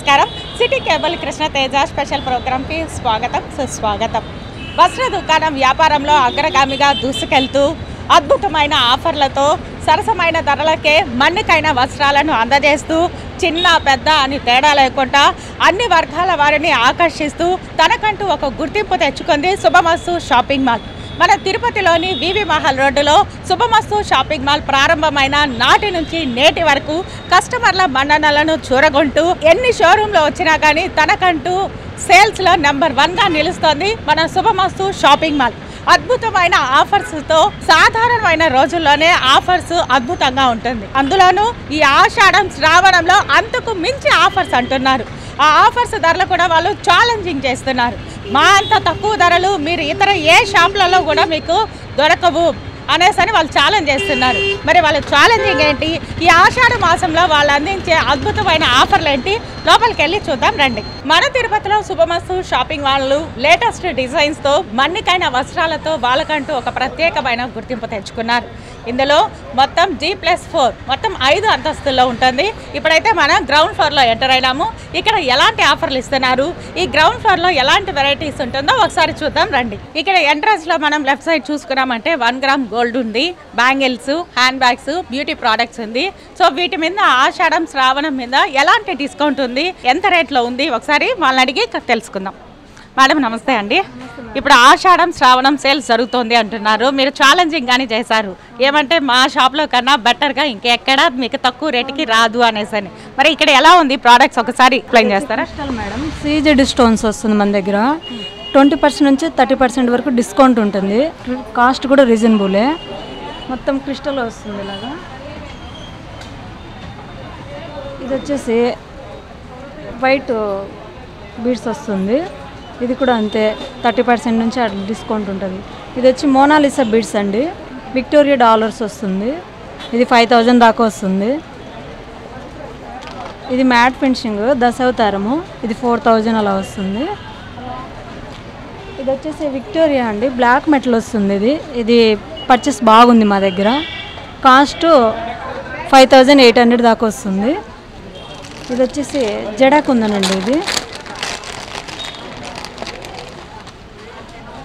నమస్కారం. City cable Krishna Teja special ప్రోగ్రామ్కి స్వాగతం, సుస్వాగతం. వస్త్ర దుకాణం వ్యాపారంలో అగ్రగామిగా దూసుకెళ్తూ అద్భుతమైన ఆఫర్లతో సరసమైన ధరలకే మన్నికైన వస్త్రాలను అందజేస్తూ చిన్న పెద్ద అని తేడా లేకుండా అన్ని వర్గాల వారిని ఆకర్షిస్తూ తనకంటూ ఒక గుర్తింపు తెచ్చుకుంది శుభమస్తు షాపింగ్ మాల్. మన తిరుపతిలోని వివి మహల్ రోడ్డులో శుభమస్తు షాపింగ్ మాల్ ప్రారంభమైన నాటి నుంచి నేటి వరకు కస్టమర్ల మన్ననలను చూరగొంటూ ఎన్ని షోరూంలో వచ్చినా కానీ తనకంటూ సేల్స్లో నెంబర్ 1గా నిలుస్తోంది మన శుభమస్తు షాపింగ్ మాల్. అద్భుతమైన ఆఫర్స్తో సాధారణమైన రోజుల్లోనే ఆఫర్స్ అద్భుతంగా ఉంటుంది. అందులోనూ ఈ ఆషాఢం శ్రావణంలో అంతకు మించి ఆఫర్స్ అంటున్నారు. ఆ ఆఫర్స్ ధరలు కూడా వాళ్ళు ఛాలెంజింగ్ చేస్తున్నారు. మా అంత తక్కువ ధరలు మీరు ఇతర ఏ షాప్లలో కూడా మీకు దొరకవు అనేసని వాళ్ళు ఛాలెంజ్ చేస్తున్నారు. మరి వాళ్ళ ఛాలెంజింగ్ ఏంటి, ఈ ఆషాఢ మాసంలో వాళ్ళు అందించే అద్భుతమైన ఆఫర్లు ఏంటి, లోపలికి వెళ్ళి చూద్దాం రండి. మన తిరుపతిలో శుభమస్తు షాపింగ్ వాళ్ళు లేటెస్ట్ డిజైన్స్తో మన్నికైన వస్త్రాలతో వాళ్ళకంటూ ఒక ప్రత్యేకమైన గుర్తింపు తెచ్చుకున్నారు. ఇందులో మొత్తం G+4 మొత్తం 5 అంతస్తుల్లో ఉంటుంది. ఇప్పుడైతే మనం గ్రౌండ్ ఫ్లోర్లో ఎంటర్ అయినాము. ఇక్కడ ఎలాంటి ఆఫర్లు ఇస్తున్నారు, ఈ గ్రౌండ్ ఫ్లోర్లో ఎలాంటి వెరైటీస్ ఉంటుందో ఒకసారి చూద్దాం రండి. ఇక్కడ ఎంట్రన్స్లో మనం లెఫ్ట్ సైడ్ చూసుకున్నామంటే 1 గ్రామ్ గోల్డ్ ఉంది, bangles, hand bags, beauty products ఉంది. సో వీటి మీద ఆషాఢం శ్రావణం మీద ఎలాంటి డిస్కౌంట్ ఉంది, ఎంత రేట్లో ఉంది ఒకసారి వాళ్ళని అడిగి తెలుసుకుందాం. మేడం నమస్తే అండి. ఇప్పుడు ఆషాఢం శ్రావణం సేల్స్ జరుగుతుంది అంటున్నారు, మీరు ఛాలెంజింగ్ కానీ చేశారు. ఏమంటే మా షాప్లో కన్నా బెటర్గా ఇంకెక్కడ మీకు తక్కువ రేటుకి రాదు అనేసి. మరి ఇక్కడ ఎలా ఉంది ప్రోడక్ట్స్ ఒకసారి ఎక్స్ప్లెయిన్ చేస్తారా? మేడం సీజెడ్ స్టోన్స్ వస్తుంది మన దగ్గర. 20% నుంచి 30% వరకు డిస్కౌంట్ ఉంటుంది. కాస్ట్ కూడా రీజనబులే. మొత్తం క్రిస్టల్ వస్తుంది ఇలాగా. ఇది వచ్చేసి వైట్ బీడ్స్ వస్తుంది. ఇది కూడా అంతే 30% నుంచి డిస్కౌంట్ ఉంటుంది. ఇది వచ్చి మోనాలిసా బీడ్స్ అండి, విక్టోరియా డాలర్స్ వస్తుంది. ఇది 5000 దాకా వస్తుంది. ఇది మ్యాట్ ఫినిషింగ్ దశావతారము, ఇది 4000 అలా వస్తుంది. ఇది వచ్చేసి విక్టోరియా అండి, బ్లాక్ మెటల్ వస్తుంది. ఇది పర్చేస్ బాగుంది మా దగ్గర. కాస్ట్ 5800 దాకా వస్తుంది. ఇది వచ్చేసి జడాక్ ఉందనండి, ఇది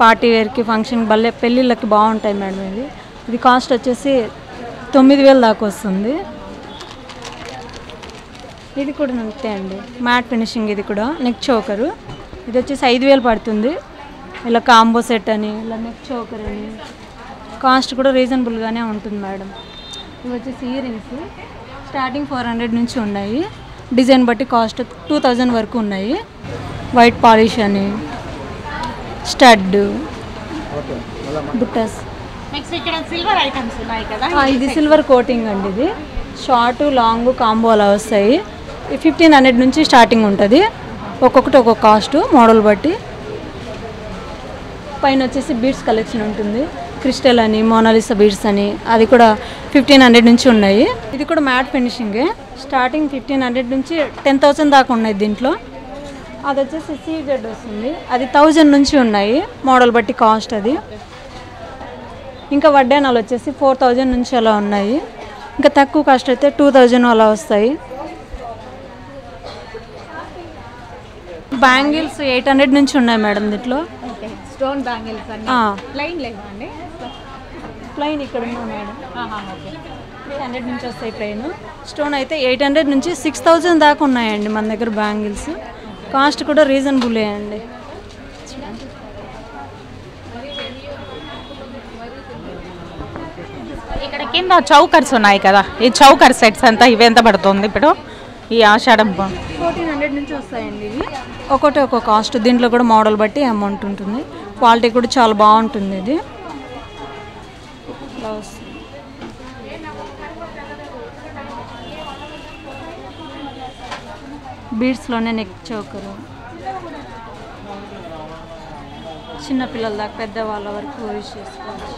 పార్టీ వేర్కి ఫంక్షన్ భలే పెళ్ళిళ్ళకి బాగుంటాయి మేడం. ఇది కాస్ట్ వచ్చేసి 9000 దాకా వస్తుంది. ఇది కూడా అంతే అండి, మ్యాట్ ఫినిషింగ్. ఇది కూడా నెక్ చోకరు, ఇది వచ్చేసి 5000 పడుతుంది. ఇలా కాంబో సెట్ అని, ఇలా నెక్ చోకర్ అని. కాస్ట్ కూడా రీజనబుల్గానే ఉంటుంది మేడం. ఇవి వచ్చేసి ఇయర్ రింగ్స్ స్టార్టింగ్ 400 నుంచి ఉన్నాయి. డిజైన్ బట్టి కాస్ట్ 2000 వరకు ఉన్నాయి. వైట్ పాలిష్ అని, స్టడ్, బుట్టస్. ఇది సిల్వర్ కోటింగ్ అండి. ఇది షార్ట్ లాంగ్ కాంబో అలా వస్తాయి. 1500 నుంచి స్టార్టింగ్ ఉంటుంది. ఒక్కొక్కటి ఒక్కొక్క కాస్ట్ మోడల్ బట్టి. పైన వచ్చేసి బీడ్స్ కలెక్షన్ ఉంటుంది, క్రిస్టల్ అని, మోనాలిసా బీడ్స్ అని. అది కూడా 1500 నుంచి ఉన్నాయి. ఇది కూడా మ్యాట్ ఫినిషింగే. స్టార్టింగ్ 1500 నుంచి 10000 దాకా ఉన్నాయి దీంట్లో. అది వచ్చేసి సీజెడ్ వస్తుంది, అది 1000 నుంచి ఉన్నాయి మోడల్ బట్టి కాస్ట్ అది. ఇంకా వడ్డానాలు వచ్చేసి 4000 నుంచి అలా ఉన్నాయి. ఇంకా తక్కువ కాస్ట్ అయితే 2000 అలా వస్తాయి. బ్యాంగిల్స్ 800 నుంచి ఉన్నాయి మేడం దీంట్లో. స్టోన్ బ్యాంగిల్స్ ప్లెయిన్ ఇక్కడ ఉన్నాయి మేడం. 300 నుంచి వస్తాయి ప్లెయిన్. స్టోన్ అయితే 800 నుంచి 6000 దాకా ఉన్నాయండి మన దగ్గర బ్యాంగిల్స్. కాస్ట్ కూడా రీజనబులే అండి. ఇక్కడ కింద చౌకర్స్ ఉన్నాయి కదా, ఈ చౌకర్ సెట్స్ అంతా ఇవి ఎంత పడుతుంది ఇప్పుడు ఈ ఆషాఢం? 1400 నుంచి వస్తాయండి ఇవి. ఒకటి ఒక్కొక్క కాస్ట్. దీంట్లో కూడా మోడల్ బట్టి అమౌంట్ ఉంటుంది. క్వాలిటీ కూడా చాలా బాగుంటుంది. ఇది బీడ్స్లోనే నెక్ చోకరు, చిన్నపిల్లల దాకా పెద్దవాళ్ళ వరకు యూజ్ చేసుకోవచ్చు.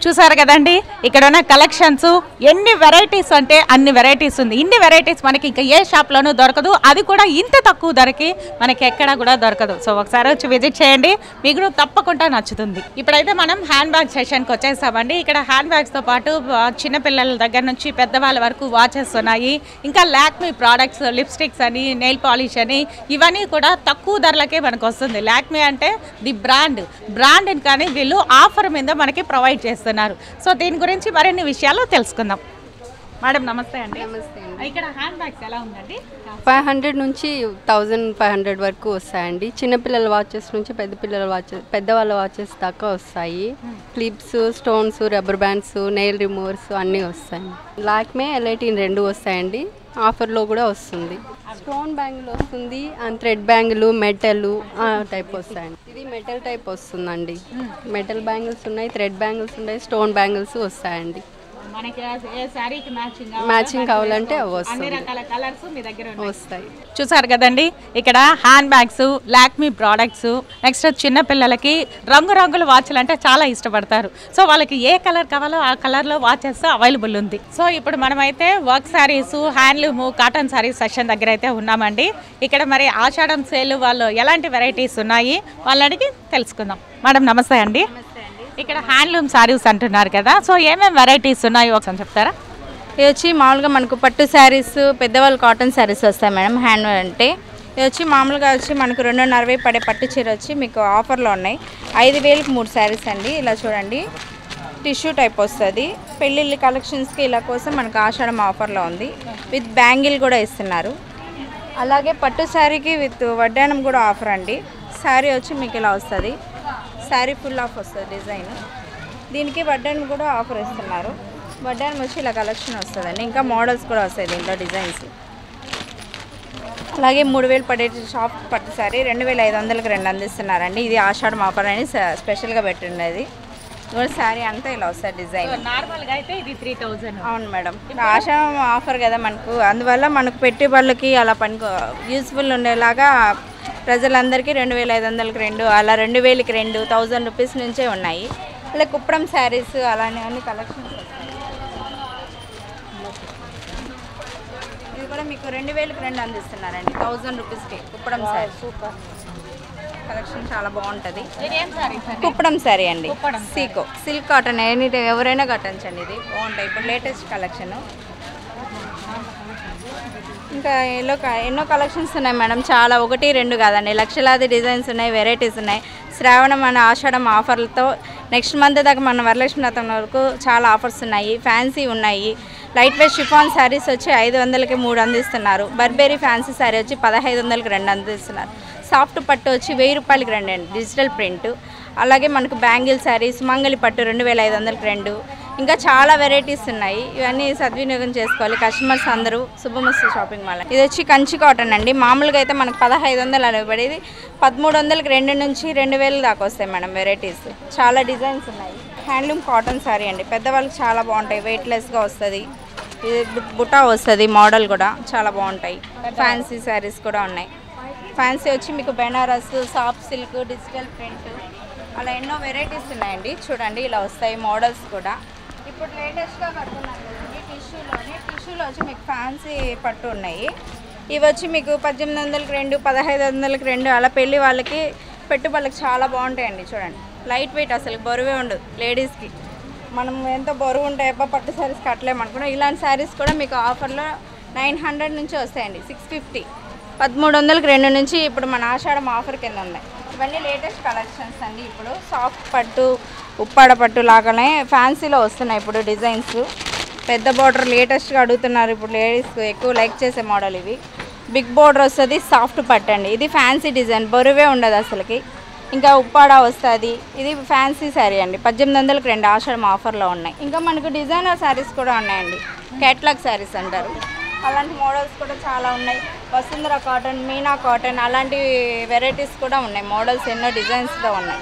చూసారు కదండి ఇక్కడ ఉన్న కలెక్షన్స్ ఎన్ని వెరైటీస్ అంటే అన్ని వెరైటీస్ ఉంది. ఇన్ని వెరైటీస్ మనకి ఇంకా ఏ షాప్లోనూ దొరకదు, అది కూడా ఇంత తక్కువ ధరకి మనకి ఎక్కడ కూడా దొరకదు. సో ఒకసారి వచ్చి విజిట్ చేయండి, మీకు తప్పకుండా నచ్చుతుంది. ఇప్పుడైతే మనం హ్యాండ్ బ్యాగ్ సెషన్కి వచ్చేసామండి. ఇక్కడ హ్యాండ్ బ్యాగ్స్తో పాటు చిన్నపిల్లల దగ్గర నుంచి పెద్దవాళ్ళ వరకు వాచెస్ ఉన్నాయి, ఇంకా లాక్మీ ప్రోడక్ట్స్, లిప్స్టిక్స్ అని, నెయిల్ పాలిష్ అని, ఇవన్నీ కూడా తక్కువ ధరలకే మనకు వస్తుంది. లాక్మీ అంటే ది బ్రాండ్ కానీ వీళ్ళు ఆఫర్ మీద మనకి ప్రొవైడ్ చేస్తారు. సో దీని గురించి మరిన్ని విషయాలు తెలుసుకుందాం. మేడం నమస్తే అండి. నమస్తే అండి. ఇక్కడ హ్యాండ్ బ్యాగ్స్ ఎలా ఉందండి? 500 నుంచి 1500 వరకు వస్తాయండి. చిన్నపిల్లల వాచెస్ నుంచి పెద్దవాళ్ళ వాచెస్ దాకా వస్తాయి. Clips, stones, rubber bands, nail removers అన్నీ వస్తాయి. లాక్మే, ఎలైటిన్ రెండు వస్తాయండి. ఆఫర్లో కూడా వస్తుంది. స్టోన్ బ్యాంగిల్ వస్తుంది, and thread bangle, metal type వస్తాయండి. ఇది మెటల్ టైప్ వస్తుందండి. మెటల్ బ్యాంగిల్స్ ఉన్నాయి, థ్రెడ్ బ్యాంగిల్స్ ఉన్నాయి, స్టోన్ బ్యాంగిల్స్ వస్తాయండి. మనకి ఏ సారీకి మ్యాచింగ్ కావాలంటే అవి అన్ని రకాల కలర్స్ మీ దగ్గర వస్తాయి. చూసారు కదండి ఇక్కడ hand bags, Lakme products, next చిన్నపిల్లలకి రంగురంగుల వాచ్లు అంటే చాలా ఇష్టపడతారు. సో వాళ్ళకి ఏ కలర్ కావాలో ఆ కలర్లో వాచెస్ అవైలబుల్ ఉంది. సో ఇప్పుడు మనమైతే work saris, handloom, cotton saris session దగ్గర అయితే ఉన్నామండి. ఇక్కడ మరి ఆషాఢం సేల్ వాళ్ళు ఎలాంటి వెరైటీస్ ఉన్నాయి వాళ్ళని తెలుసుకుందాం. మేడం నమస్తే అండి. ఇక్కడ హ్యాండ్లూమ్ శారీస్ అంటున్నారు కదా, సో ఏమేమి వెరైటీస్ ఉన్నాయో ఒకసారి చెప్తారా? ఇది వచ్చి మామూలుగా మనకు పట్టు శారీస్, పెద్దవాళ్ళు కాటన్ శారీస్ వస్తాయి మేడం. హ్యాండ్ అంటే ఇది వచ్చి మామూలుగా వచ్చి మనకు 250 పడే పట్టు చీర వచ్చి మీకు ఆఫర్లో ఉన్నాయి. 5000కి 3 శారీస్ అండి. ఇలా చూడండి, టిష్యూ టైప్ వస్తుంది. పెళ్ళిళ్ళ కలెక్షన్స్కి ఇలా కోసం మనకు ఆషాఢం ఆఫర్లో ఉంది. విత్ బ్యాంగిల్ కూడా ఇస్తున్నారు. అలాగే పట్టు శారీకి విత్ వడ్డానం కూడా ఆఫర్ అండి. శారీ వచ్చి మీకు ఇలా వస్తుంది, శారీ ఫుల్ ఆఫ్ వస్తుంది డిజైన్. దీనికి వడ్డానం కూడా ఆఫర్ ఇస్తున్నారు. వడ్డానం వచ్చి ఇలా కలెక్షన్ వస్తుందండి. ఇంకా మోడల్స్ కూడా వస్తాయి దీంట్లో డిజైన్స్. అలాగే 3000 పడే షాప్ పట్టు శారీ 2500కి 2 అందిస్తున్నారండి. ఇది ఆషాఢం ఆఫర్ అని స్పెషల్గా పెట్టినది. కూడా శారీ అంతా ఇలా వస్తుంది డిజైన్. నార్మల్గా అయితే ఇది 3000. అవును మేడం, ఆషాఢం ఆఫర్ కదా మనకు, అందువల్ల మనకు పెట్టుబడులకి అలా యూస్ఫుల్ ఉండేలాగా ప్రజలందరికీ 2500కి 2, అలా 2000కి 2, 1000 రూపీస్ నుంచే ఉన్నాయి. అలా కుప్పడం శారీస్ అలానే అన్ని కలెక్షన్స్ వస్తాయి. ఇది కూడా మీకు 2000కి 2 అందిస్తున్నారండి. 1000 రూపీస్కి కుప్పడం శారీ. సూపర్ కలెక్షన్, చాలా బాగుంటుంది. కుప్పడం శారీ అండి, సీకో సిల్క్ కాటన్, ఎవరైనా కట్టంచండి. ఇది బాగుంటాయి. ఇప్పుడు లేటెస్ట్ కలెక్షన్. ఇంకా ఎన్నో కలెక్షన్స్ ఉన్నాయి మేడం. చాలా 1, 2 కాదండి, లక్షలాది డిజైన్స్ ఉన్నాయి, వెరైటీస్ ఉన్నాయి. శ్రావణం మన ఆషాఢం ఆఫర్లతో నెక్స్ట్ మంత్ దాకా మన వరలక్ష్మి వ్రతం వరకు చాలా ఆఫర్స్ ఉన్నాయి. ఫ్యాన్సీ ఉన్నాయి. లైట్ వెయిట్ షిఫాన్ శారీస్ వచ్చి 500కి 3 అందిస్తున్నారు. బర్బెరీ ఫ్యాన్సీ శారీ వచ్చి 1500కి 2 అందిస్తున్నారు. సాఫ్ట్ పట్టు వచ్చి 1000 రూపాయలకి 2 అండి, డిజిటల్ ప్రింట్. అలాగే మనకు బ్యాంగిల్ శారీస్, మంగళి పట్టు 2500కి 2. ఇంకా చాలా వెరైటీస్ ఉన్నాయి. ఇవన్నీ సద్వినియోగం చేసుకోవాలి కస్టమర్స్ అందరూ. శుభమస్తు షాపింగ్ మాల్. ఇది వచ్చి కంచి కాటన్ అండి. మామూలుగా అయితే మనకు 1500 అని పడేది 1300కి 2 నుంచి 2000 దాకా వస్తాయి మేడం. వెరైటీస్ చాలా డిజైన్స్ ఉన్నాయి. హ్యాండ్లూమ్ కాటన్ శారీ అండి, పెద్దవాళ్ళకి చాలా బాగుంటాయి. వెయిట్లెస్గా వస్తుంది. ఇది బుటా వస్తుంది, మోడల్ కూడా చాలా బాగుంటాయి. ఫ్యాన్సీ శారీస్ కూడా ఉన్నాయి. ఫ్యాన్సీ వచ్చి మీకు Banaras, soft silk, digital print, అలా ఎన్నో వెరైటీస్ ఉన్నాయండి. చూడండి ఇలా వస్తాయి మోడల్స్ కూడా. ఇప్పుడు లేటెస్ట్గా కట్టుకున్నాను కదండి టిష్యూలో వచ్చి మీకు ఫ్యాన్సీ పట్టు ఉన్నాయి. ఇవి వచ్చి మీకు 1800కి 2, 1500కి 2, అలా పెళ్ళి వాళ్ళకి పెట్టుబడులకు చాలా బాగుంటాయండి. చూడండి లైట్ వెయిట్, అసలు బరువే ఉండదు లేడీస్కి. మనం ఎంతో బరువు ఉంటాయి పట్టు శారీస్ కట్టలేమనుకున్నాం. ఇలాంటి శారీస్ కూడా మీకు ఆఫర్లో 900 నుంచి వస్తాయండి. 650, 1300కి 2 నుంచి ఇప్పుడు మన ఆషాఢం ఆఫర్ కింద ఉన్నాయి. ఇవన్నీ లేటెస్ట్ కలెక్షన్స్ అండి. ఇప్పుడు సాఫ్ట్ పట్టు, ఉప్పాడ పట్టు లాగానే ఫ్యాన్సీలో వస్తున్నాయి ఇప్పుడు డిజైన్స్. పెద్ద బార్డర్ లేటెస్ట్గా అడుగుతున్నారు ఇప్పుడు లేడీస్, ఎక్కువ లైక్ చేసే మోడల్ ఇవి. బిగ్ బార్డర్ వస్తుంది, సాఫ్ట్ పట్టు అండి. ఇది ఫ్యాన్సీ డిజైన్, బరువే ఉండదు అసలుకి. ఇంకా ఉప్పాడ వస్తుంది. ఇది ఫ్యాన్సీ శారీ అండి, 1800కి 2 ఆషాఢం ఆఫర్లో ఉన్నాయి. ఇంకా మనకు డిజైనర్ శారీస్ కూడా ఉన్నాయండి, కేటలాగ్ శారీస్ అంటారు. అలాంటి మోడల్స్ కూడా చాలా ఉన్నాయి. వసుంధర కాటన్, మీనా కాటన్ అలాంటి వెరైటీస్ కూడా ఉన్నాయి. మోడల్స్ ఎన్నో డిజైన్స్లో ఉన్నాయి.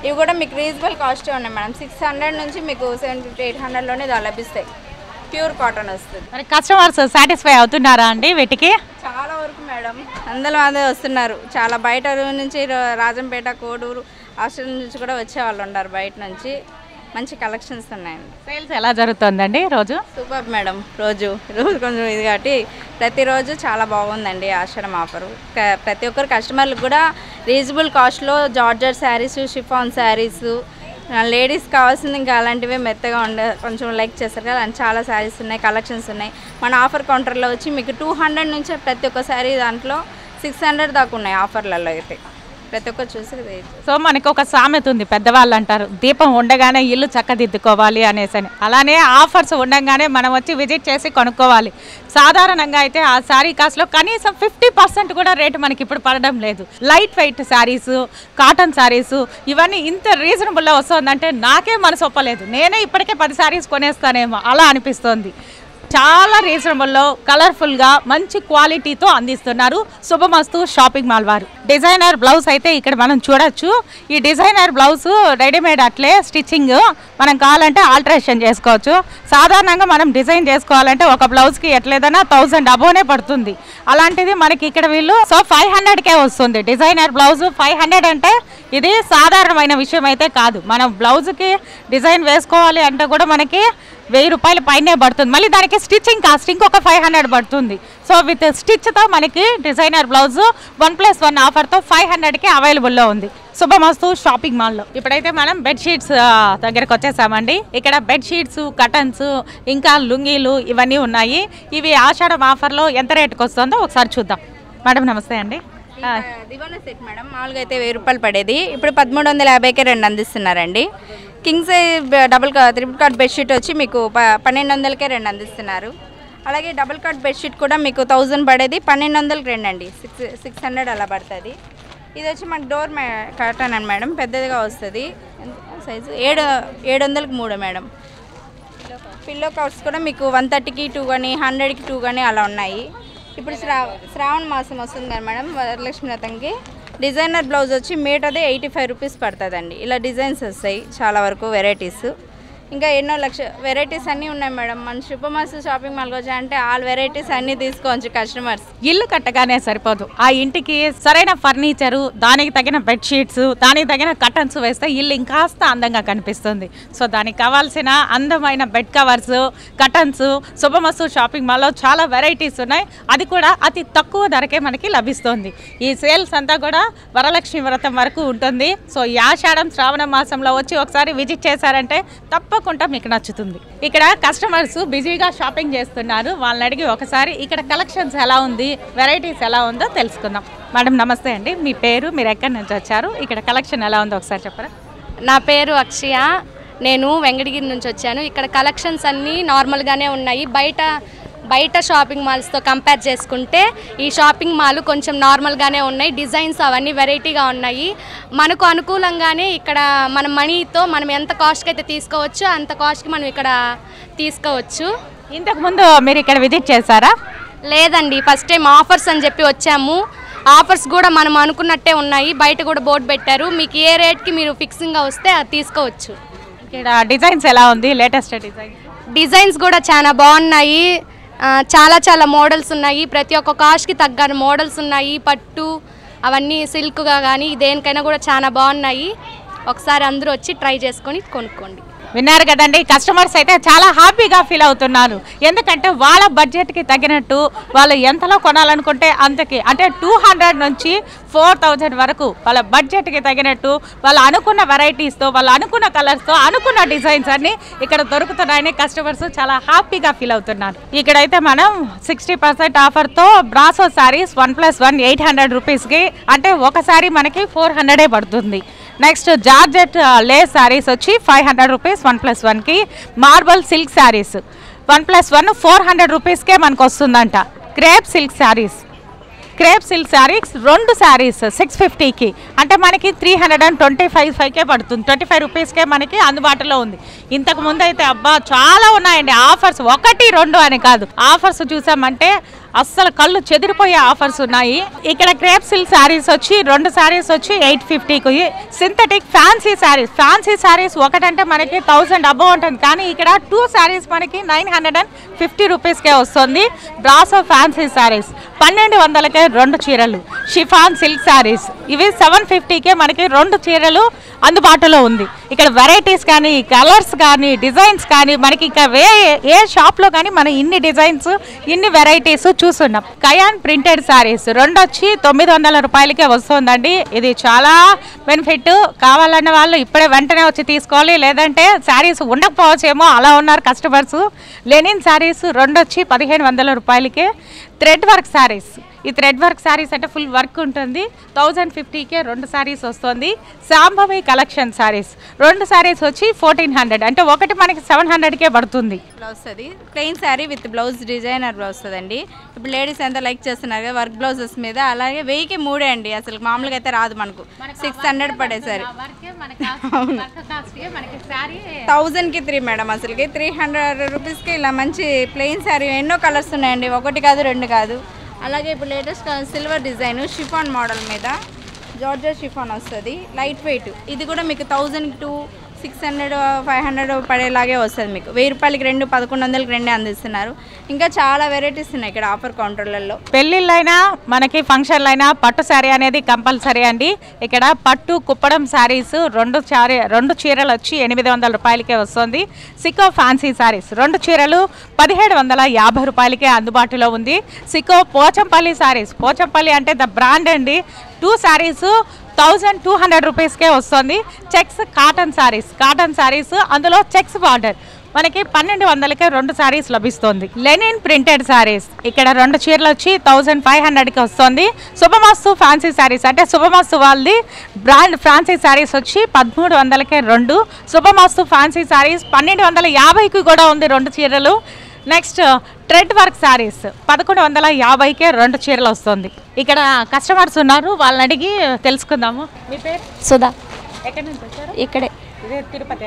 ఇవి కూడా మీకు రీజనబుల్ కాస్టే ఉన్నాయి మేడం. 600 నుంచి మీకు 750, 800లోనే లభిస్తాయి. ప్యూర్ కాటన్ వస్తుంది. మరి కస్టమర్స్ సాటిస్ఫై అవుతున్నారా అండి వీటికి? చాలా వరకు మేడం, అందరూ అదే వస్తున్నారు. చాలా బయట నుంచి రాజంపేట, కోడూరు, హాస్టల్ నుంచి కూడా వచ్చే వాళ్ళు ఉన్నారు బయట నుంచి. మంచి కలెక్షన్స్ ఉన్నాయండి. సేల్స్ ఎలా జరుగుతుందండి రోజు? Super madam. రోజు కొంచెం ఇది కాబట్టి ప్రతిరోజు చాలా బాగుందండి ఆషాఢం ఆఫరు. ప్రతి ఒక్కరు కస్టమర్లకు కూడా రీజనబుల్ కాస్ట్లో georgette saris, chiffon saris, ladies కావాల్సింది ఇంకా అలాంటివే మెత్తగా కొంచెం లైక్ చేస్తారు కదా, చాలా శారీస్ ఉన్నాయి, కలెక్షన్స్ ఉన్నాయి. మన ఆఫర్ కౌంటర్లో వచ్చి మీకు 200 నుంచి ప్రతి ఒక్క శారీ దాంట్లో 600 దాకా ఉన్నాయి ఆఫర్లలో అయితే. ప్రతి ఒక్కరు చూసి సో మనకు ఒక సామెత ఉంది, పెద్దవాళ్ళు అంటారు దీపం ఉండగానే ఇల్లు చక్కదిద్దుకోవాలి అనేసి. అలానే ఆఫర్స్ ఉండగానే మనం వచ్చి విజిట్ చేసి కొనుక్కోవాలి. సాధారణంగా అయితే ఆ శారీ కాస్ట్లో కనీసం 50% కూడా రేటు మనకి ఇప్పుడు పడడం లేదు. Light weight saris, cotton saris ఇవన్నీ ఇంత రీజనబుల్లో వస్తుందంటే నాకే మనసు ఒప్పలేదు. నేనే ఇప్పటికే 10 శారీస్ కొనేస్తానేమో అలా అనిపిస్తోంది. చాలా రీజనబుల్లో కలర్ఫుల్గా మంచి క్వాలిటీతో అందిస్తున్నారు శుభమస్తు షాపింగ్ మాల్ వారు. డిజైనర్ బ్లౌజ్ అయితే ఇక్కడ మనం చూడొచ్చు. ఈ డిజైనర్ బ్లౌజ్ రెడీమేడ్ అట్లే స్టిచ్చింగ్ మనం కావాలంటే ఆల్టరేషన్ చేసుకోవచ్చు. సాధారణంగా మనం డిజైన్ చేసుకోవాలంటే ఒక బ్లౌజ్కి ఎట్లేదన్నా 1000 అబోనే పడుతుంది. అలాంటిది మనకి ఇక్కడ వీళ్ళు 500కే వస్తుంది. డిజైనర్ బ్లౌజ్ 500 అంటే ఇది సాధారణమైన విషయం అయితే కాదు. మనం బ్లౌజ్కి డిజైన్ వేసుకోవాలి అంటే కూడా మనకి 1000 రూపాయల పైనే పడుతుంది. మళ్ళీ దానికి స్టిచ్చింగ్ కాస్ట్ ఇంకొక 500 పడుతుంది. సో విత్ స్టిచ్తో మనకి డిజైనర్ బ్లౌజ్ 1+1 ఆఫర్తో 500కి అవైలబుల్లో ఉంది శుభమస్తు షాపింగ్ మాల్లో. ఇప్పుడైతే మనం బెడ్షీట్స్ దగ్గరకు వచ్చేసామండి. ఇక్కడ బెడ్షీట్స్, కటన్స్, ఇంకా లుంగీలు ఇవన్నీ ఉన్నాయి. ఇవి ఆషాఢం ఆఫర్లో ఎంత రేటుకి వస్తుందో ఒకసారి చూద్దాం. మేడం నమస్తే అండి. దివానా సెట్ మేడం మామూలుగా అయితే 1000 రూపాయలు పడేది, ఇప్పుడు 1350కే 2 అందిస్తున్నారండి. King size triple cot bedsheet వచ్చి మీకు 1200కే 2 అందిస్తున్నారు. అలాగే డబుల్ కాట్ బెడ్షీట్ కూడా మీకు 1000 పడేది 1200కి 2 అండి, 600 అలా పడుతుంది. ఇది వచ్చి మనకు డోర్ కర్టన్ అని మేడం, పెద్దదిగా వస్తుంది సైజు 700కి 3 మేడం. పిల్లో కవర్స్ కూడా మీకు 130కి 2 కానీ 100కి 2 కానీ అలా ఉన్నాయి. ఇప్పుడు శ్రావణ మాసం వస్తుంది కదా మేడం, వరలక్ష్మి వ్రతంకి డిజైనర్ బ్లౌజ్ వచ్చి మీటర్దే 85 రూపీస్ పడుతుందండి. ఇలా డిజైన్స్ వస్తాయి చాలా వరకు వెరైటీస్. ఇంకా ఎన్నో వెరైటీస్ అన్నీ ఉన్నాయి మేడం. మన శుభమస్తు షాపింగ్ మాల్కి వచ్చాయంటే ఆల్ వెరైటీస్ అన్నీ తీసుకోవచ్చు కస్టమర్స్. ఇల్లు కట్టగానే సరిపోదు, ఆ ఇంటికి సరైన ఫర్నిచరు, దానికి తగిన బెడ్షీట్స్, దానికి తగిన కర్టన్స్ వేస్తే ఇల్లు ఇంకాస్త అందంగా కనిపిస్తుంది. సో దానికి కావాల్సిన అందమైన బెడ్ కవర్స్, కర్టన్స్ శుభమస్తు షాపింగ్ మాల్లో చాలా వెరైటీస్ ఉన్నాయి. అది కూడా అతి తక్కువ ధరకే మనకి లభిస్తుంది. ఈ సేల్స్ అంతా కూడా వరలక్ష్మి వ్రతం వరకు ఉంటుంది. సో ఈ ఆషాఢం శ్రావణ మాసంలో వచ్చి ఒకసారి విజిట్ చేశారంటే తప్పకుండా మీకు నచ్చుతుంది. ఇక్కడ కస్టమర్స్ బిజీగా షాపింగ్ చేస్తున్నారు. వాళ్ళని అడిగి ఒకసారి ఇక్కడ కలెక్షన్స్ ఎలా ఉంది, వెరైటీస్ ఎలా ఉందో తెలుసుకుందాం. మేడం నమస్తే అండి. మీ పేరు, మీరు ఎక్కడి నుంచి వచ్చారు, ఇక్కడ కలెక్షన్ ఎలా ఉందో ఒకసారి చెప్పరా? నా పేరు అక్షయ, నేను వెంకటగిరి నుంచి వచ్చాను. ఇక్కడ కలెక్షన్స్ అన్నీ నార్మల్గానే ఉన్నాయి. బయట షాపింగ్ మాల్స్తో కంపేర్ చేసుకుంటే ఈ షాపింగ్ మాల్ కొంచెం నార్మల్గానే ఉన్నాయి. డిజైన్స్ అవన్నీ వెరైటీగా ఉన్నాయి. మనకు అనుకూలంగానే ఇక్కడ మన మనీతో మనం ఎంత కాస్ట్కి అయితే తీసుకోవచ్చో అంత కాస్ట్కి మనం ఇక్కడ తీసుకోవచ్చు. ఇంతకుముందు మీరు ఇక్కడ విజిట్ చేశారా? లేదండి, ఫస్ట్ టైం ఆఫర్స్ అని చెప్పి వచ్చాము. ఆఫర్స్ కూడా మనం అనుకున్నట్టే ఉన్నాయి. బయట కూడా బోర్డు పెట్టారు, మీకు ఏ రేట్కి మీరు ఫిక్సింగ్గా వస్తే అది తీసుకోవచ్చు. ఇక్కడ డిజైన్స్ ఎలా ఉంది, లేటెస్ట్ డిజైన్స్ కూడా చాలా బాగున్నాయి. చాలా మోడల్స్ ఉన్నాయి. ప్రతి ఒక్క కాస్ట్కి తగ్గ మోడల్స్ ఉన్నాయి. పట్టు అవన్నీ సిల్క్గా కానీ దేనికైనా కూడా చాలా బాగున్నాయి. ఒకసారి అందరూ వచ్చి ట్రై చేసుకొని కొనుక్కోండి. విన్నారు కదండి, కస్టమర్స్ అయితే చాలా హ్యాపీగా ఫీల్ అవుతున్నారు. ఎందుకంటే వాళ్ళ బడ్జెట్కి తగినట్టు వాళ్ళు ఎంతలో కొనాలనుకుంటే అంతకి, అంటే 200 నుంచి 4000 వరకు వాళ్ళ బడ్జెట్కి తగినట్టు వాళ్ళు అనుకున్న వెరైటీస్తో, వాళ్ళు అనుకున్న కలర్స్తో, అనుకున్న డిజైన్స్ అన్ని ఇక్కడ దొరుకుతున్నాయని కస్టమర్స్ చాలా హ్యాపీగా ఫీల్ అవుతున్నారు. ఇక్కడైతే మనం 60% ఆఫర్తో బ్రాసో శారీస్ 1+1 800 రూపీస్కి, అంటే ఒక శారీ మనకి 400 పడుతుంది. నెక్స్ట్ జార్జెట్ లేస్ శారీస్ వచ్చి 500 రూపీస్ 1+1కి. మార్బల్ సిల్క్ శారీస్ 1+1 400 రూపీస్కే మనకు వస్తుందంట. క్రేప్ సిల్క్ శారీస్ 2 శారీస్ 650కి, అంటే మనకి 325కే పడుతుంది. 25 రూపీస్కే మనకి అందుబాటులో ఉంది. ఇంతకు ముందు అయితే అబ్బా చాలా ఉన్నాయండి ఆఫర్స్, 1 2 అని కాదు. ఆఫర్స్ చూసామంటే అస్సలు కళ్ళు చెదిరిపోయే ఆఫర్స్ ఉన్నాయి. ఇక్కడ క్రేప్ సిల్క్ శారీస్ వచ్చి 2 శారీస్ వచ్చి 850కి. సింథటిక్ ఫ్యాన్సీ శారీస్ ఒకటంటే మనకి 1000 అబౌవ్ ఉంటుంది, కానీ ఇక్కడ 2 శారీస్ మనకి 950 రూపీస్కే వస్తుంది. బ్రాసో ఫ్యాన్సీ శారీస్ 1200కే 2 చీరలు. షిఫాన్ సిల్క్ శారీస్ ఇవి 750కే మనకి 2 చీరలు అందుబాటులో ఉంది. ఇక్కడ వెరైటీస్ కానీ, కలర్స్ కానీ, డిజైన్స్ కానీ మనకి ఇంకా ఏ షాప్లో కానీ మనం ఇన్ని డిజైన్స్, ఇన్ని వెరైటీస్ చూస్తున్నాం. కయాన్ ప్రింటెడ్ శారీస్ 2 వచ్చి 900 రూపాయలకే వస్తుందండి. ఇది చాలా బెనిఫిట్. కావాలన్న వాళ్ళు ఇప్పుడే వెంటనే వచ్చి తీసుకోవాలి, లేదంటే శారీస్ ఉండకపోవచ్చేమో, అలా ఉన్నారు కస్టమర్స్. లెనిన్ శారీస్ 2 వచ్చి 1500 రూపాయలకే. థ్రెడ్ వర్క్ శారీస్, ఈ థ్రెడ్ వర్క్ శారీస్ అంటే ఫుల్ వర్క్ ఉంటుంది. 1050కే 2 శారీస్ వస్తుంది. శాంభవి కలెక్షన్ శారీస్ 2 శారీస్ వచ్చి 1400, అంటే ఒకటి మనకి 700కే పడుతుంది. వస్తుంది plain sari with blouse, designer blouse వస్తుందండి. ఇప్పుడు లేడీస్ ఎంత లైక్ చేస్తున్నారు కదా వర్క్ బ్లౌజెస్ మీద, అలాగే 1000కి 3 అండి. అసలు మామూలుగా అయితే రాదు మనకు, 600 పడేసారి. 1000కి 3 మేడం. అసలుకి 300 రూపీస్కి ఇలా మంచి ప్లెయిన్ శారీ, ఎన్నో కలర్స్ ఉన్నాయండి, 1 కాదు 2 కాదు. అలాగే ఇప్పుడు latest silver design chiffon model మీద జార్జెట్ షిఫాన్ వస్తుంది, లైట్ వెయిట్. ఇది కూడా మీకు 1000 to 600, 500 పడేలాగే వస్తుంది మీకు. 1000 రూపాయలకి 2, 1100కి 2 అందిస్తున్నారు. ఇంకా చాలా వెరైటీస్ ఉన్నాయి ఇక్కడ ఆఫర్ కౌంటర్లలో. పెళ్ళిళ్ళైనా మనకి ఫంక్షన్లైనా పట్టు శారీ అనేది కంపల్సరీ అండి. ఇక్కడ పట్టు కుప్పడం శారీస్ 2 చీరలు వచ్చి 800 రూపాయలకే వస్తుంది. సికో ఫ్యాన్సీ శారీస్ 2 చీరలు 1750 రూపాయలకే అందుబాటులో ఉంది. సికో పోచంపల్లి శారీస్, పోచంపల్లి అంటే ద బ్రాండ్ అండి. 2 శారీస్ 1200 రూపీస్కే వస్తుంది. చెక్స్ కాటన్ శారీస్ అందులో చెక్స్ బార్డర్ మనకి 1200కే 2 శారీస్ లభిస్తుంది. లెనిన్ ప్రింటెడ్ శారీస్ ఇక్కడ 2 చీరలు వచ్చి 1500కి వస్తుంది. శుభమస్తు ఫ్యాన్సీ శారీస్ అంటే శుభమస్తు వాళ్ళది బ్రాండ్ ఫ్యాన్సీ శారీస్ వచ్చి 1300కే 2. శుభమస్తు ఫ్యాన్సీ శారీస్ 1250కి కూడా ఉంది 2 చీరలు. నెక్స్ట్ థ్రెడ్ వర్క్ శారీస్ 1150కే 2 చీరలు వస్తుంది. ఇక్కడ కస్టమర్స్ ఉన్నారు, వాళ్ళని అడిగి తెలుసుకుందాము. మీ పేరు? సుధా. ఎక్కడి నుంచి వచ్చారు? ఇక్కడే తిరుపతి.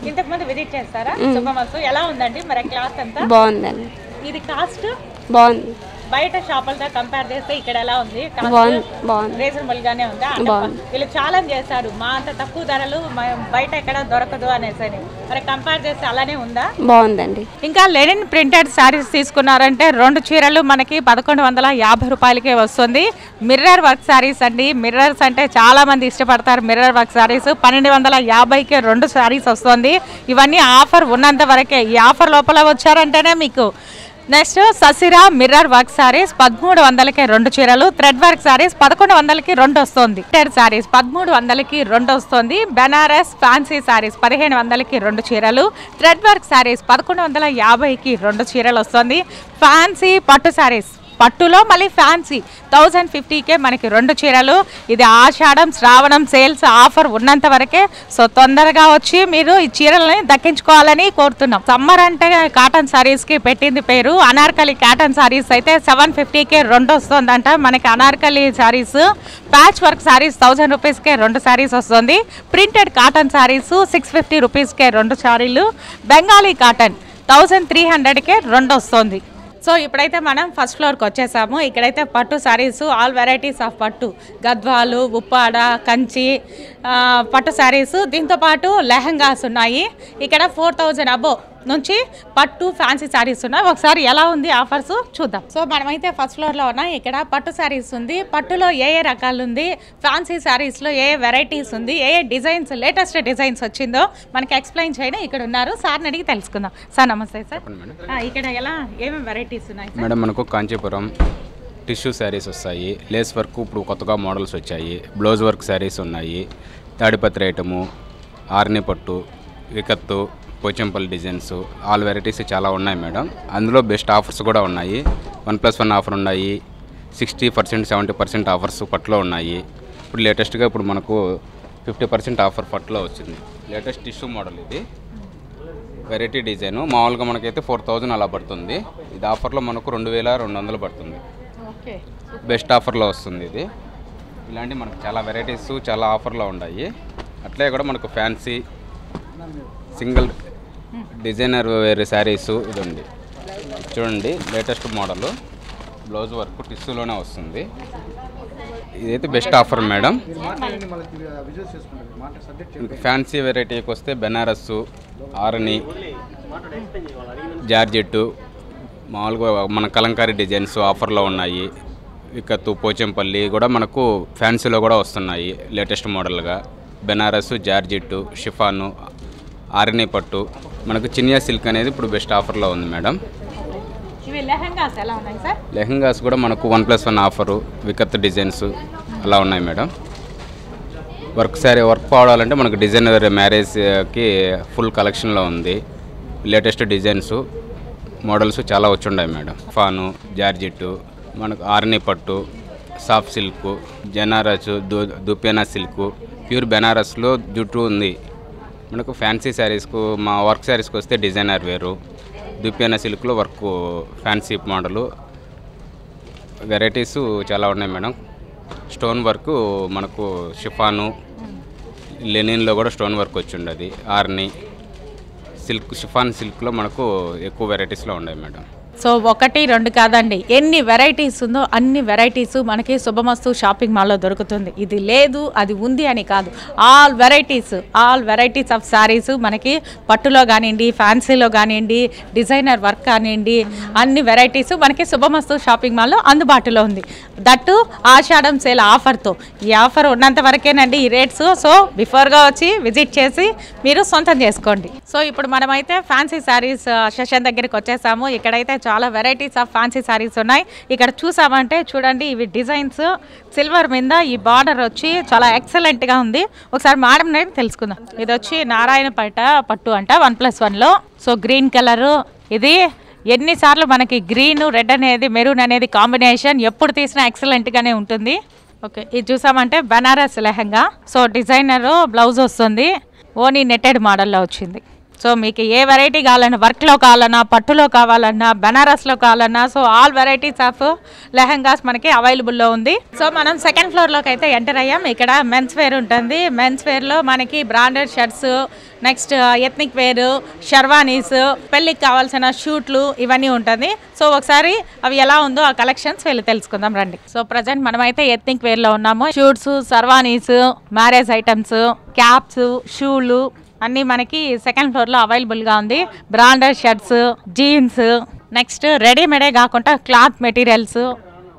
ఇంతకు ముందు విజిట్ చేస్తారా? శుభమస్తు ఎలా ఉందండి మరి క్లాత్ అంతా? బాగుందండి. ఇది కాస్ట్ బాగుంది. బయట షాపులతో కంపేర్ చేస్తే ఇక్కడ ఎలా ఉంది? బాగుంది. రీజనబుల్ గానే ఉందా? వీళ్ళు ఛాలెంజ్ చేశారు, మా అంత తక్కువ ధరలు బయట ఎక్కడ దొరకదు అనేసి. మరి కంపేర్ చేస్తే అలానే ఉందా? బాగుందండి. ఇంకా లెనిన్ ప్రింటెడ్ శారీస్ తీసుకున్నారంటే 2 చీరలు మనకి 1150 రూపాయలకే వస్తుంది. మిర్రర్ వర్క్ శారీస్ అండి. మిర్రర్స్ అంటే చాలా మంది ఇష్టపడతారు. మిర్రర్ వర్క్ శారీస్ 1250కే 2 శారీస్ వస్తుంది. ఇవన్నీ ఆఫర్ ఉన్నంత వరకే. ఈ ఆఫర్ లోపల వచ్చారంటేనే మీకు. నెక్స్ట్ ససిరా మిర్రర్ వర్క్ శారీస్ 1300కే 2 చీరలు. థ్రెడ్ వర్క్ శారీస్ 1100కి 2 వస్తుంది. థ్రెడ్ శారీస్ 1300కి 2 వస్తుంది. బెనారస్ ఫ్యాన్సీ శారీస్ 1500కి 2 చీరలు. థ్రెడ్ వర్క్ శారీస్ 1150కి 2 చీరలు వస్తుంది. ఫ్యాన్సీ పట్టు శారీస్, పట్టులో మళ్ళీ ఫ్యాన్సీ 1050కే మనకి 2 చీరలు. ఇది ఆషాఢం శ్రావణం సేల్స్ ఆఫర్ ఉన్నంత వరకే. సో తొందరగా వచ్చి మీరు ఈ చీరలని దక్కించుకోవాలని కోరుతున్నాం. సమ్మర్ అంటే కాటన్ శారీస్కి పెట్టింది పేరు. అనార్కలి కాటన్ శారీస్ అయితే 750కే 2 వస్తుందంట మనకి. అనార్కలి శారీస్ ప్యాచ్ వర్క్ శారీస్ 1000 రూపీస్కే 2 శారీస్ వస్తుంది. ప్రింటెడ్ కాటన్ శారీస్ 650 రూపీస్కే 2 శారీలు. బెంగాలీ కాటన్ 1300కే 2 వస్తుంది. సో ఇప్పుడైతే మనం ఫస్ట్ ఫ్లోర్కి వచ్చేసాము. ఇక్కడైతే పట్టు శారీస్, ఆల్ వెరైటీస్ ఆఫ్ పట్టు, గద్వాలు, ఉప్పాడ, కంచి పట్టు శారీస్, దీంతోపాటు లెహంగాస్ ఉన్నాయి. ఇక్కడ 4000 అబోవ్ నుంచి పట్టు ఫ్యాన్సీ శారీస్ ఉన్నాయి. ఒకసారి ఎలా ఉంది ఆఫర్స్ చూద్దాం. సో మనమైతే ఫస్ట్ ఫ్లోర్లో ఉన్నాం. ఇక్కడ పట్టు శారీస్ ఉంది. పట్టులో ఏ రకాలు ఉంది, ఫ్యాన్సీ శారీస్లో ఏ వెరైటీస్ ఉంది, ఏ డిజైన్స్, లేటెస్ట్ డిజైన్స్ వచ్చిందో మనకి ఎక్స్ప్లెయిన్ చేయడం ఇక్కడ ఉన్నారు. సార్ని అడిగి తెలుసుకుందాం. సార్ నమస్తే సార్. ఇక్కడ ఎలా ఏమేమి వెరైటీస్ ఉన్నాయి మేడం? మనకు కాంచీపురం టిష్యూ శారీస్ వస్తాయి. లేస్ వర్క్ ఇప్పుడు కొత్తగా మోడల్స్ వచ్చాయి. బ్లౌజ్ వర్క్ శారీస్ ఉన్నాయి. తాడిపత్రి ఐటము, ఆర్ని పట్టు, వికత్తు, పోచంపల్లి డిజైన్స్, ఆల్ వెరైటీస్ చాలా ఉన్నాయి మేడం. అందులో బెస్ట్ ఆఫర్స్ కూడా ఉన్నాయి. 1+1 ఆఫర్ ఉన్నాయి. 60%, 70% ఆఫర్స్ పట్టులో ఉన్నాయి. ఇప్పుడు లేటెస్ట్గా ఇప్పుడు మనకు 50% ఆఫర్ పట్టులో వచ్చింది. లేటెస్ట్ టిష్యూ మోడల్ ఇది. వెరైటీ డిజైను మామూలుగా మనకైతే 4000 అలా పడుతుంది. ఇది ఆఫర్లో మనకు 2200 పడుతుంది. బెస్ట్ ఆఫర్లో వస్తుంది ఇది. ఇలాంటి మనకు చాలా వెరైటీస్ చాలా ఆఫర్లో ఉన్నాయి. అట్లే కూడా మనకు ఫ్యాన్సీ సింగిల్ డిజైనర్ వేరే శారీస్ ఇది ఉంది చూడండి. లేటెస్ట్ మోడల్ బ్లౌజ్ వర్క్ టిష్యూలోనే వస్తుంది. ఇదైతే బెస్ట్ ఆఫర్ మేడం. ఫ్యాన్సీ వెరైటీకి వస్తే బెనారస్సు, ఆర్ని, జార్జెట్టు, మామూలుగా మన కలంకారీ డిజైన్స్ ఆఫర్లో ఉన్నాయి. ఇకత్తు పోచంపల్లి కూడా మనకు ఫ్యాన్సీలో కూడా వస్తున్నాయి లేటెస్ట్ మోడల్గా. బెనారస్, జార్జిట్టు, షిఫాను, ఆర్ని పట్టు, మనకు చినియా సిల్క్ అనేది ఇప్పుడు బెస్ట్ ఆఫర్లో ఉంది మేడం. ఇవి లెహంగాస్ ఎలా ఉన్నాయి సార్? లెహంగాస్ కూడా మనకు 1+1 ఆఫరు, వికత్ డిజైన్స్ అలా ఉన్నాయి మేడం. వర్క్ కావాలంటే మనకు డిజైనర్ మ్యారేజ్కి ఫుల్ కలెక్షన్లో ఉంది. లేటెస్ట్ డిజైన్స్ మోడల్స్ చాలా వచ్చున్నాయి మేడం. ఫాను, జార్జిట్టు, మనకు ఆర్ని పట్టు, సాఫ్ట్ సిల్క్, జనారస్, దుప్యానా సిల్క్, ప్యూర్ బెనారస్లో జుట్టు ఉంది. మనకు ఫ్యాన్సీ శారీస్కు, మా వర్క్ శారీస్కి వస్తే డిజైనర్ వేరు, దుప్యానా సిల్క్లో వర్క్ ఫ్యాన్సీ మోడలు వెరైటీస్ చాలా ఉన్నాయి మేడం. స్టోన్ వర్క్ మనకు షిఫాను, లెనిన్లో కూడా స్టోన్ వర్క్ వచ్చి ఉండదు. ఆర్ని సిల్క్, షిఫాన్ సిల్క్లో మనకు ఎక్కువ వెరైటీస్లో ఉన్నాయి మేడం. సో 1, 2 కాదండి, ఎన్ని వెరైటీస్ ఉందో అన్ని వెరైటీస్ మనకి శుభమస్తు షాపింగ్ మాల్లో దొరుకుతుంది. ఇది లేదు అది ఉంది అని కాదు, ఆల్ వెరైటీస్ ఆఫ్ శారీస్ మనకి పట్టులో కానివ్వండి, ఫ్యాన్సీలో కానివ్వండి, డిజైనర్ వర్క్ కానివ్వండి, అన్ని వెరైటీస్ మనకి శుభమస్తు షాపింగ్ మాల్లో అందుబాటులో ఉంది. దట్టు ఆషాఢం సేల్ ఆఫర్తో. ఈ ఆఫర్ ఉన్నంత వరకేనండి ఈ రేట్స్. సో బిఫోర్గా వచ్చి విజిట్ చేసి మీరు సొంతం చేసుకోండి. సో ఇప్పుడు మనమైతే ఫ్యాన్సీ శారీస్ సెషన్ దగ్గరికి వచ్చేసాము. ఇక్కడైతే చాలా వెరైటీస్ ఆఫ్ ఫ్యాన్సీ శారీస్ ఉన్నాయి. ఇక్కడ చూసామంటే చూడండి, ఇవి డిజైన్స్ సిల్వర్ మీద ఈ బార్డర్ వచ్చి చాలా ఎక్సలెంట్గా ఉంది. ఒకసారి మేడం నేను తెలుసుకుందాం. ఇది వచ్చి నారాయణపేట పట్టు అంట 1+1లో. సో గ్రీన్ కలరు, ఇది ఎన్నిసార్లు మనకి గ్రీన్, రెడ్ అనేది, మెరూన్ అనేది కాంబినేషన్ ఎప్పుడు తీసినా ఎక్సలెంట్గానే ఉంటుంది. ఓకే, ఇది చూసామంటే Banaras lehenga. So designer blouse వస్తుంది, ఓనీ నెట్టెడ్ మోడల్లో వచ్చింది. సో మీకు ఏ వెరైటీ కావాలన్నా, వర్క్లో కావాలన్నా, పట్టులో కావాలన్నా, బెనారస్లో కావాలన్నా, so all varieties of lehengas మనకి అవైలబుల్లో ఉంది. సో మనం సెకండ్ ఫ్లోర్లోకి అయితే ఎంటర్ అయ్యాం. ఇక్కడ మెన్స్ వేర్ ఉంటుంది. మెన్స్ వేర్లో మనకి branded shirts, next ethnic wear, sherwanis, పెళ్ళికి కావాల్సిన షూట్లు ఇవన్నీ ఉంటుంది. సో ఒకసారి అవి ఎలా ఉందో ఆ కలెక్షన్స్ వెళ్ళి తెలుసుకుందాం రండి. సో ప్రజెంట్ మనమైతే ఎథ్నిక్ వేర్లో ఉన్నాము. షూట్స్, షర్వానీస్, మ్యారేజ్ ఐటమ్స్, క్యాప్స్, షూలు అన్నీ మనకి సెకండ్ ఫ్లోర్లో అవైలబుల్గా ఉంది. బ్రాండెడ్ షర్ట్స్, జీన్స్, నెక్స్ట్ రెడీమేడే కాకుండా క్లాత్ మెటీరియల్స్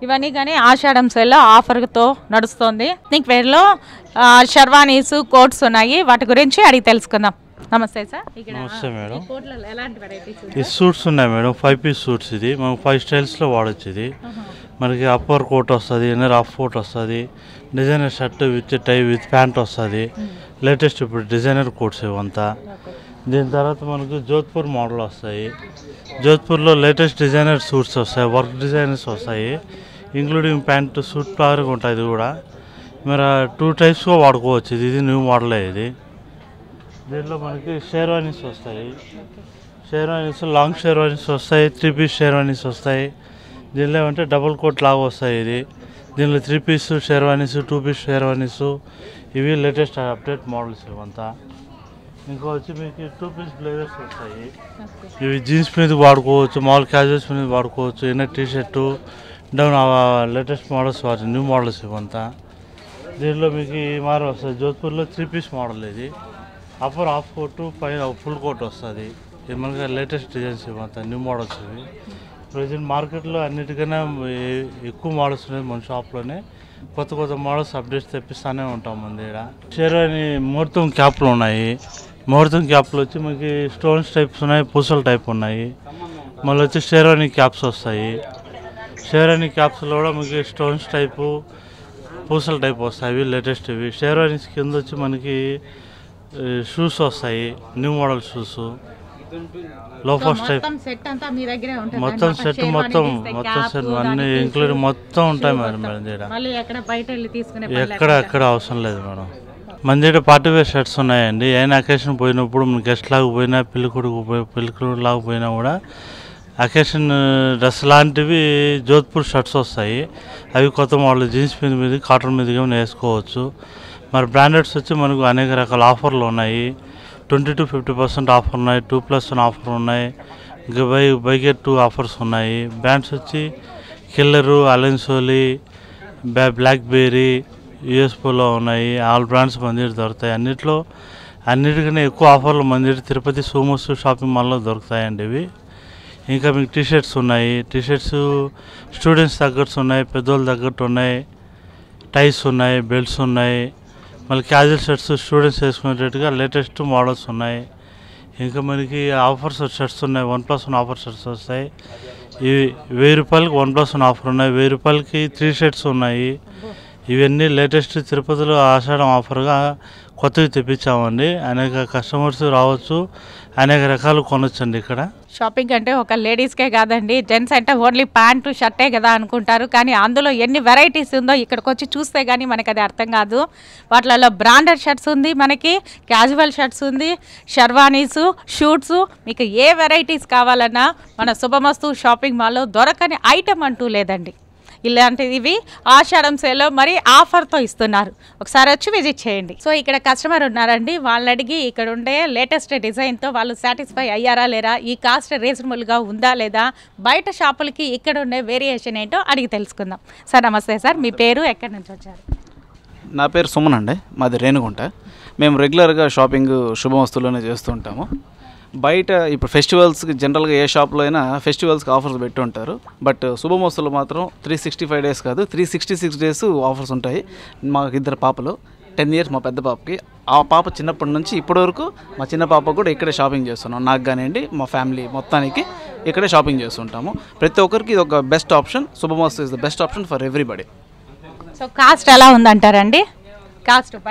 ఇవన్నీ కానీ ఆషాఢం సేల్లో ఆఫర్తో నడుస్తుంది. ఎథ్నిక్ వేర్లో షర్వానీస్, కోట్స్ ఉన్నాయి. వాటి గురించి అడిగి తెలుసుకుందాం. నమస్తే సార్. నమస్తే మేడం. ఎలాంటి వెరైటీస్? ఈ సూట్స్ ఉన్నాయి మేడం, 5 పీస్ సూట్స్. ఇది మనం 5 స్టైల్స్లో వాడచ్చు. ఇది మనకి అప్పర్ కోట్ వస్తుంది, ఇన్నర్ హాఫ్ కోట్ వస్తుంది, designer shirt with tie with pant వస్తుంది. లేటెస్ట్ ఇప్పుడు డిజైనర్ కోట్స్ ఇవంతా. దీని తర్వాత మనకు జోధ్పూర్ మోడల్ వస్తాయి. జోధ్పూర్లో లేటెస్ట్ డిజైనర్ సూట్స్ వస్తాయి, వర్క్ డిజైనర్స్ వస్తాయి, ఇంక్లూడింగ్ ప్యాంట్, సూట్ ప్లాగా ఉంటుంది. ఇది కూడా మరి 2 టైప్స్గా వాడుకోవచ్చు. ఇది న్యూ మోడలే. ఇది దీంట్లో మనకి షేర్వానీస్ వస్తాయి. షేర్వానీస్, లాంగ్ షేర్వానీస్ వస్తాయి, 3 పీస్ షేర్వానీస్ వస్తాయి. దీనిలో ఏమంటే డబుల్ కోట్ లాగా వస్తాయి. ఇది దీనిలో 3 పీస్ షేర్వానీస్, 2 పీస్ షేర్వానీస్, ఇవి లేటెస్ట్ అప్డేట్ మోడల్స్ ఇవంతా. ఇంకా వచ్చి మీకు 2 పీస్ బ్లేజర్స్ వస్తాయి. ఇవి జీన్స్ మీద వాడుకోవచ్చు, మామూలు క్యాజువల్స్ మీద వాడుకోవచ్చు. Inner T shirt down latest models, new models ఇవంతా. దీనిలో మీకు ఈ మారు వస్తుంది. జోధ్పూర్లో 3 పీస్ మోడల్. ఇది అప్పర్ హాఫ్ కోటు, పైన ఫుల్ కోట్ వస్తుంది. ఇది మనకి లేటెస్ట్ డిజైన్స్ ఇవంతా, న్యూ మోడల్స్ ఇవి. ప్రజెంట్ మార్కెట్లో అన్నిటికన్నా ఎక్కువ మోడల్స్ ఉన్నాయి మన షాప్లోనే. కొత్త మోడల్స్ అప్డేట్స్ తెప్పిస్తూనే ఉంటాం మన దగ్గర. షేర్వాని ముహూర్తం క్యాప్లు ఉన్నాయి. ముహూర్తం క్యాప్లు వచ్చి మనకి స్టోన్స్ టైప్స్ ఉన్నాయి, పూసల టైప్ ఉన్నాయి. మళ్ళీ వచ్చి షేర్వాని క్యాప్స్ వస్తాయి. షేర్వాని క్యాప్స్లో కూడా మనకి స్టోన్స్ టైపు, పూసల టైప్ వస్తాయి. ఇవి లేటెస్ట్. ఇవి షేర్వానీస్ కింద వచ్చి మనకి షూస్ వస్తాయి, new model shoes, loafers type. మొత్తం సెట్ అన్ని ఇంక్లూడ్ మొత్తం ఉంటాయి మేడం. మన దగ్గర ఎక్కడ అవసరం లేదు మేడం. మన దగ్గర పార్టీ వేర్ షర్ట్స్ ఉన్నాయండి. ఏమైనా అకేషన్ పోయినప్పుడు మన గెస్ట్ లాగా పోయినా, పెళ్ళికొడుకు లాగా పోయినా కూడా అకేషన్ డ్రెస్ లాంటివి జోధ్పూర్ షర్ట్స్ వస్తాయి. అవి కొత్త మోడల్ జీన్స్ మీద కాటన్ మీద కానీ వేసుకోవచ్చు. మరి బ్రాండెడ్స్ వచ్చి మనకు అనేక రకాల ఆఫర్లు ఉన్నాయి. 20 to 50% ఆఫర్ ఉన్నాయి, 2+1 ఆఫర్ ఉన్నాయి, ఇంకా బై గెట్ 2 ఆఫర్స్ ఉన్నాయి. బ్రాండ్స్ వచ్చి కిల్లరు, అలెన్సోలీ, బ్లాక్బెర్రీ, యూఎస్పోలో ఉన్నాయి. ఆల్ బ్రాండ్స్ మన దగ్గర దొరుకుతాయి. అన్నిటికన్నా ఎక్కువ ఆఫర్లు మన దగ్గర తిరుపతి సోమోస్ షాపింగ్ మాల్లో దొరుకుతాయండి. ఇవి ఇంకా మీకు టీషర్ట్స్ ఉన్నాయి. టీషర్ట్స్ స్టూడెంట్స్ తగ్గట్టు ఉన్నాయి, పెద్దోళ్ళ తగ్గట్టు ఉన్నాయి, టైస్ ఉన్నాయి, బెల్ట్స్ ఉన్నాయి. మళ్ళీ క్యాజువల్ షర్ట్స్ స్టూడెంట్స్ వేసుకునేటట్టుగా లేటెస్ట్ మోడల్స్ ఉన్నాయి. ఇంకా మనకి ఆఫర్స్ షర్ట్స్ ఉన్నాయి, 1+1 ఆఫర్ షర్ట్స్ వస్తాయి. ఇవి 1000 రూపాయలకి 1+1 ఆఫర్ ఉన్నాయి, 1000 రూపాయలకి 3 షర్ట్స్ ఉన్నాయి. ఇవన్నీ లేటెస్ట్ తిరుపతిలో ఆషాఢం ఆఫర్గా కొత్తవి తెప్పించామండి. అనేక కస్టమర్స్ రావచ్చు, అనేక రకాలు కొనొచ్చండి ఇక్కడ. షాపింగ్ అంటే ఒక లేడీస్కే కాదండి, జెంట్స్ అంటే ఓన్లీ ప్యాంటు షర్టే కదా అనుకుంటారు. కానీ అందులో ఎన్ని వెరైటీస్ ఉందో ఇక్కడికి వచ్చి చూస్తే కానీ మనకి అది అర్థం కాదు. వాటిలలో బ్రాండెడ్ షర్ట్స్ ఉంది, మనకి క్యాజువల్ షర్ట్స్ ఉంది, షర్వానీసు, షూట్స్, మీకు ఏ వెరైటీస్ కావాలన్నా మన శుభమస్తు షాపింగ్ మాల్లో దొరకని ఐటమ్ అంటూ లేదండి. ఇలాంటివి ఆషాఢం సేల్లో మరి ఆఫర్తో ఇస్తున్నారు. ఒకసారి వచ్చి విజిట్ చేయండి. సో ఇక్కడ కస్టమర్ ఉన్నారండి, వాళ్ళని అడిగి ఇక్కడ ఉండే లేటెస్ట్ డిజైన్తో వాళ్ళు సాటిస్ఫై అయ్యారా లేరా, ఈ కాస్ట్ రీజనబుల్గా ఉందా లేదా, బయట షాపులకి ఇక్కడ ఉండే వేరియేషన్ ఏంటో అడిగి తెలుసుకుందాం. సార్ నమస్తే సార్, మీ పేరు, ఎక్కడి నుంచి వచ్చారు? నా పేరు సుమన్ అండి, మాది రేణుగుంట. మేము రెగ్యులర్గా షాపింగ్ శుభమస్తులోనే చేస్తూ ఉంటాము. బయట ఇప్పుడు ఫెస్టివల్స్కి జనరల్గా ఏ షాప్లో అయినా ఫెస్టివల్స్కి ఆఫర్స్ పెట్టి ఉంటారు. బట్ శుభమస్తులు మాత్రం 365 డేస్ కాదు, 366 డేస్ ఆఫర్స్ ఉంటాయి. మాకు 2 పాపలు, 10 ఇయర్స్ మా పెద్ద పాపకి. ఆ పాప చిన్నప్పటి నుంచి ఇప్పటి వరకు మా చిన్న పాప కూడా ఇక్కడే షాపింగ్ చేస్తున్నాం. నాకు కానివ్వండి, మా ఫ్యామిలీ మొత్తానికి ఇక్కడే షాపింగ్ చేస్తుంటాము. ప్రతి ఒక్కరికి ఇది ఒక best option. Subhamastu is the best option for everybody. So cost ఎలా ఉందంటారండి?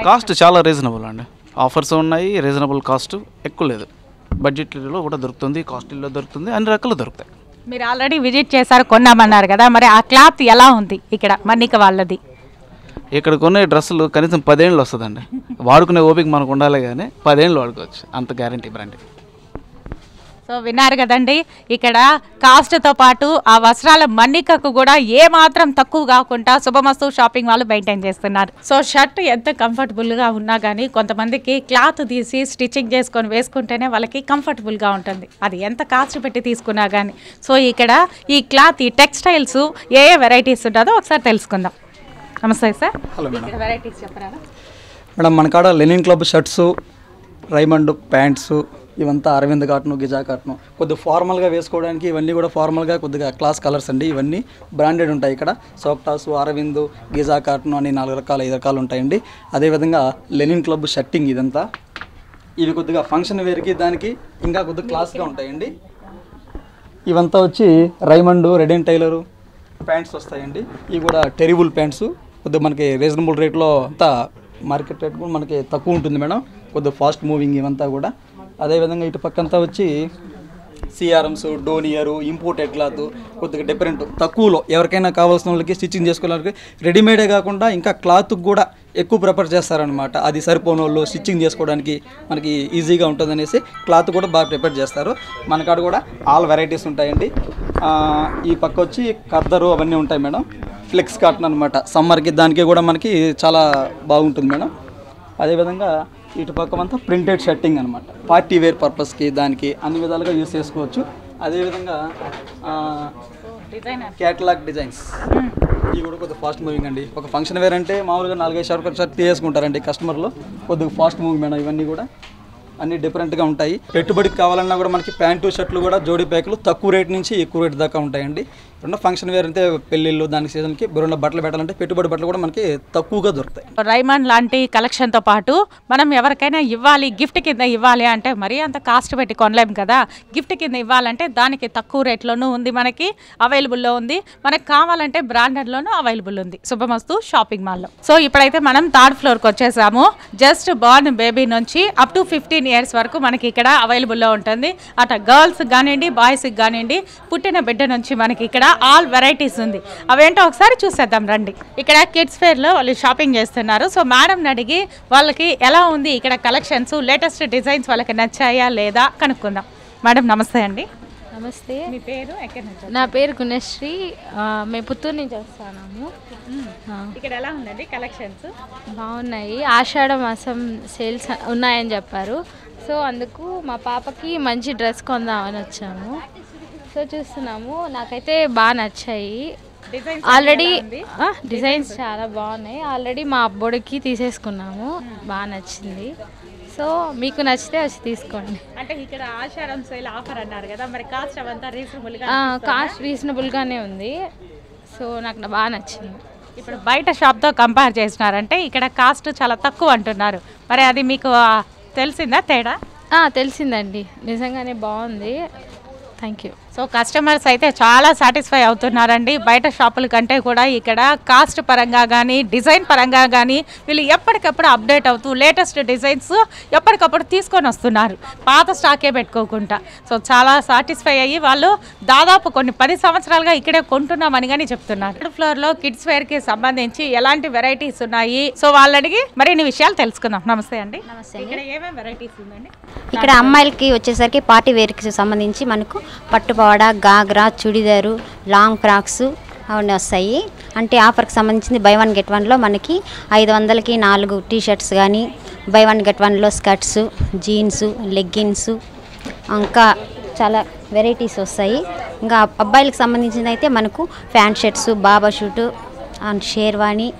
కాస్ట్ చాలా రీజనబుల్ అండి. ఆఫర్స్ ఉన్నాయి, రీజనబుల్ కాస్ట్, ఎక్కువ లేదు. బడ్జెట్లో కూడా దొరుకుతుంది, కాస్ట్లీలో దొరుకుతుంది, అన్ని రకాలు దొరుకుతాయి. మీరు ఆల్రెడీ విజిట్ చేశారు, కొన్నామన్నారు కదా, మరి ఆ క్లాత్ ఎలా ఉంది ఇక్కడ మన్నిక వాళ్ళది? ఇక్కడ కొనే డ్రెస్సులు కనీసం 10 ఏళ్ళు వస్తుందండి. వాడుకునే ఓపిక మనకు ఉండాలి, కానీ 10 ఏళ్ళు వాడుకోవచ్చు, అంత గ్యారంటీ బ్రాండ్. సో విన్నారు కదండి, ఇక్కడ కాస్ట్తో పాటు ఆ వస్త్రాల మన్నికకు కూడా ఏ మాత్రం తక్కువ కాకుండా శుభమస్తు షాపింగ్ వాళ్ళు మెయింటైన్ చేస్తున్నారు. సో షర్ట్ ఎంత కంఫర్టబుల్గా ఉన్నా కానీ కొంతమందికి క్లాత్ తీసి స్టిచ్చింగ్ చేసుకొని వేసుకుంటేనే వాళ్ళకి కంఫర్టబుల్గా ఉంటుంది, అది ఎంత కాస్ట్ పెట్టి తీసుకున్నా కానీ. సో ఇక్కడ ఈ క్లాత్, ఈ టెక్స్టైల్స్ ఏ వెరైటీస్ ఉంటుందో ఒకసారి తెలుసుకుందాం. నమస్తే సార్. Hello madam. వెరైటీస్ చెప్పరా మేడం? మన కాడ linen club shirts, Raymond pants, ఇవంతా అరవింద్ కాటను, గిజా కాటను, కొద్దిగా ఫార్మల్గా వేసుకోవడానికి ఇవన్నీ కూడా ఫార్మల్గా కొద్దిగా క్లాస్ కలర్స్ అండి. ఇవన్నీ బ్రాండెడ్ ఉంటాయి ఇక్కడ. సోక్టాసు, అరవింద్, గిజా కాటను అని 4 రకాలు 5 రకాలు ఉంటాయండి. అదేవిధంగా లెనిన్ క్లబ్ షర్టింగ్ ఇదంతా, ఇవి కొద్దిగా ఫంక్షన్ వేర్కి దానికి ఇంకా కొద్దిగా క్లాస్గా ఉంటాయండి. ఇవంతా వచ్చి Raymond, red and tailor pants వస్తాయండి. ఇవి కూడా టెరిబుల్ ప్యాంట్స్, కొద్దిగా మనకి రీజనబుల్ రేట్లో, అంతా మార్కెట్ రేట్ కూడా మనకి తక్కువ ఉంటుంది మేడం. కొద్దిగా ఫాస్ట్ మూవింగ్ ఇవంతా కూడా. అదేవిధంగా ఇటు పక్కంతా వచ్చి సిఆర్ఎమ్స్, డోనియరు, ఇంపోర్టెడ్ క్లాత్, కొద్దిగా డిఫరెంట్ తక్కువలో ఎవరికైనా కావాల్సిన వాళ్ళకి స్టిచ్చింగ్ చేసుకోవడానికి రెడీమేడే కాకుండా ఇంకా క్లాత్కి కూడా ఎక్కువ ప్రిఫర్ చేస్తారనమాట. అది సరిపోని వాళ్ళు స్టిచ్చింగ్ చేసుకోవడానికి మనకి ఈజీగా ఉంటుందనేసి క్లాత్ కూడా బాగా ప్రిఫర్ చేస్తారు. మన కాడ కూడా ఆల్ వెరైటీస్ ఉంటాయండి. ఈ పక్క వచ్చి ఖద్దరు అవన్నీ ఉంటాయి మేడం. ఫ్లెక్స్ కాటన్ అనమాట, సమ్మర్కి దానికి కూడా మనకి చాలా బాగుంటుంది మేడం. అదేవిధంగా ఇటు పక్క అంతా ప్రింటెడ్ షర్టింగ్ అనమాట, పార్టీ వేర్ పర్పస్కి దానికి అన్ని విధాలుగా యూస్ చేసుకోవచ్చు. అదేవిధంగా క్యాటలాగ్ డిజైన్స్, ఇవి కూడా కొద్దిగా ఫాస్ట్ మూవింగ్ అండి. ఒక ఫంక్షన్ వేర్ అంటే మామూలుగా 4-5 షర్ట్ తీసుకుంటారండి కస్టమర్లు, కొద్దిగా ఫాస్ట్ మూవింగ్ మేడం. ఇవన్నీ కూడా అన్నీ డిఫరెంట్గా ఉంటాయి. పెట్టుబడికి కావాలన్నా కూడా మనకి ప్యాంటు షర్ట్లు కూడా జోడీ ప్యాకులు తక్కువ రేట్ నుంచి ఎక్కువ రేట్ దాకా ఉంటాయండి. ఇప్పుడు ఫంక్షన్ వేర్ అంటే పెళ్ళిళ్ళు, దానికి సీజన్కి బరువుల బట్టలు పెట్టాలంటే పెట్టుబడి బట్టలు కూడా మనకి తక్కువగా దొరుకుతాయి. రైమండ్ లాంటి కలెక్షన్తో పాటు మనం ఎవరికైనా ఇవ్వాలి, గిఫ్ట్ కింద ఇవ్వాలి అంటే మరీ అంత కాస్ట్ పెట్టి కొనలేము కదా. గిఫ్ట్ కింద ఇవ్వాలంటే దానికి తక్కువ రేట్లోనూ ఉంది, మనకి అవైలబుల్లో ఉంది. మనకు కావాలంటే బ్రాండెడ్లోనూ అవైలబుల్ ఉంది శుభమస్తు షాపింగ్ మాల్లో. సో ఇప్పుడైతే మనం 3rd ఫ్లోర్కి వచ్చేసాము. జస్ట్ బార్న్ బేబీ నుంచి అప్ టు 15 ఇయర్స్ వరకు మనకి ఇక్కడ అవైలబుల్లో ఉంటుంది. అట గర్ల్స్కి కానివ్వండి, బాయ్స్కి కానివ్వండి, పుట్టిన బిడ్డ నుంచి మనకి ఇక్కడ ఆల్ వెరైటీస్ ఉంది. అవేంటో ఒకసారి చూసేద్దాం రండి. ఇక్కడ కిడ్స్ ఫేర్లో వాళ్ళు షాపింగ్ చేస్తున్నారు. సో మేడంని అడిగి వాళ్ళకి ఎలా ఉంది ఇక్కడ కలెక్షన్స్, లేటెస్ట్ డిజైన్స్ వాళ్ళకి నచ్చాయా లేదా కనుక్కుందాం. మేడం నమస్తే అండి. నమస్తే. మీ పేరు, ఎక్కడి నుంచి? నా పేరు గుణశ్రీ. మేము పుత్తూరు నుంచి వస్తున్నాము. ఇక్కడ ఎలా ఉందండి కలెక్షన్స్? బాగున్నాయి. ఆషాఢ మాసం సేల్స్ ఉన్నాయని చెప్పారు. సో అందుకు మా పాపకి మంచి డ్రెస్ కొందామని వచ్చాము. సో చూస్తున్నాము, నాకైతే బాగా నచ్చాయి. ఆల్రెడీ డిజైన్స్ చాలా బాగున్నాయి. ఆల్రెడీ మా అబ్బోడికి తీసేసుకున్నాము, బాగా నచ్చింది. సో మీకు నచ్చితే వచ్చి తీసుకోండి. అంటే ఇక్కడ ఆషాఢం సేల్ ఆఫర్ అన్నారు కదా, మరి కాస్ట్ అవంతా రీజనబుల్గా? కాస్ట్ రీజనబుల్గానే ఉంది. సో నాకు బాగా నచ్చింది. ఇప్పుడు బయట షాప్తో కంపేర్ చేసినారంటే ఇక్కడ కాస్ట్ చాలా తక్కువ అంటున్నారు, మరి అది మీకు తెలిసిందా తేడా? తెలిసిందండి, నిజంగానే బాగుంది. Thank you. సో కస్టమర్స్ అయితే చాలా సాటిస్ఫై అవుతున్నారండి. బయట షాపుల కంటే కూడా ఇక్కడ కాస్ట్ పరంగా కానీ డిజైన్ పరంగా కానీ వీళ్ళు ఎప్పటికప్పుడు అప్డేట్ అవుతూ లేటెస్ట్ డిజైన్స్ ఎప్పటికప్పుడు తీసుకొని వస్తున్నారు, పాత స్టాకే పెట్టుకోకుండా. సో చాలా సాటిస్ఫై అయ్యి వాళ్ళు దాదాపు కొన్ని 10 సంవత్సరాలుగా ఇక్కడే కొంటున్నామని కానీ చెప్తున్నారు. థర్డ్ ఫ్లోర్లో కిడ్స్ వేర్కి సంబంధించి ఎలాంటి వెరైటీస్ ఉన్నాయి, సో వాళ్ళని అడిగి మరిన్ని విషయాలు తెలుసుకుందాం. నమస్తే అండి. ఇక్కడ ఏమేమి వెరైటీస్ ఉందండి? ఇక్కడ అమ్మాయిలకి వచ్చేసరికి పార్టీ వేర్కి సంబంధించి మనకు పట్టుపావాడ, గాగ్రా, చుడిదారు, లాంగ్ ఫ్రాక్స్ అవన్నీ వస్తాయి. అంటే ఆఫర్కి సంబంధించింది బై 1 గెట్ 1లో మనకి 500కి 4 టీషర్ట్స్ కానీ, బై 1 గెట్ 1లో స్కర్ట్స్, జీన్స్, లెగ్గిన్స్, ఇంకా చాలా వెరైటీస్ వస్తాయి. ఇంకా అబ్బాయిలకు సంబంధించింది అయితే మనకు ప్యాంట్ షర్ట్స్, బాబా suit and sherwani,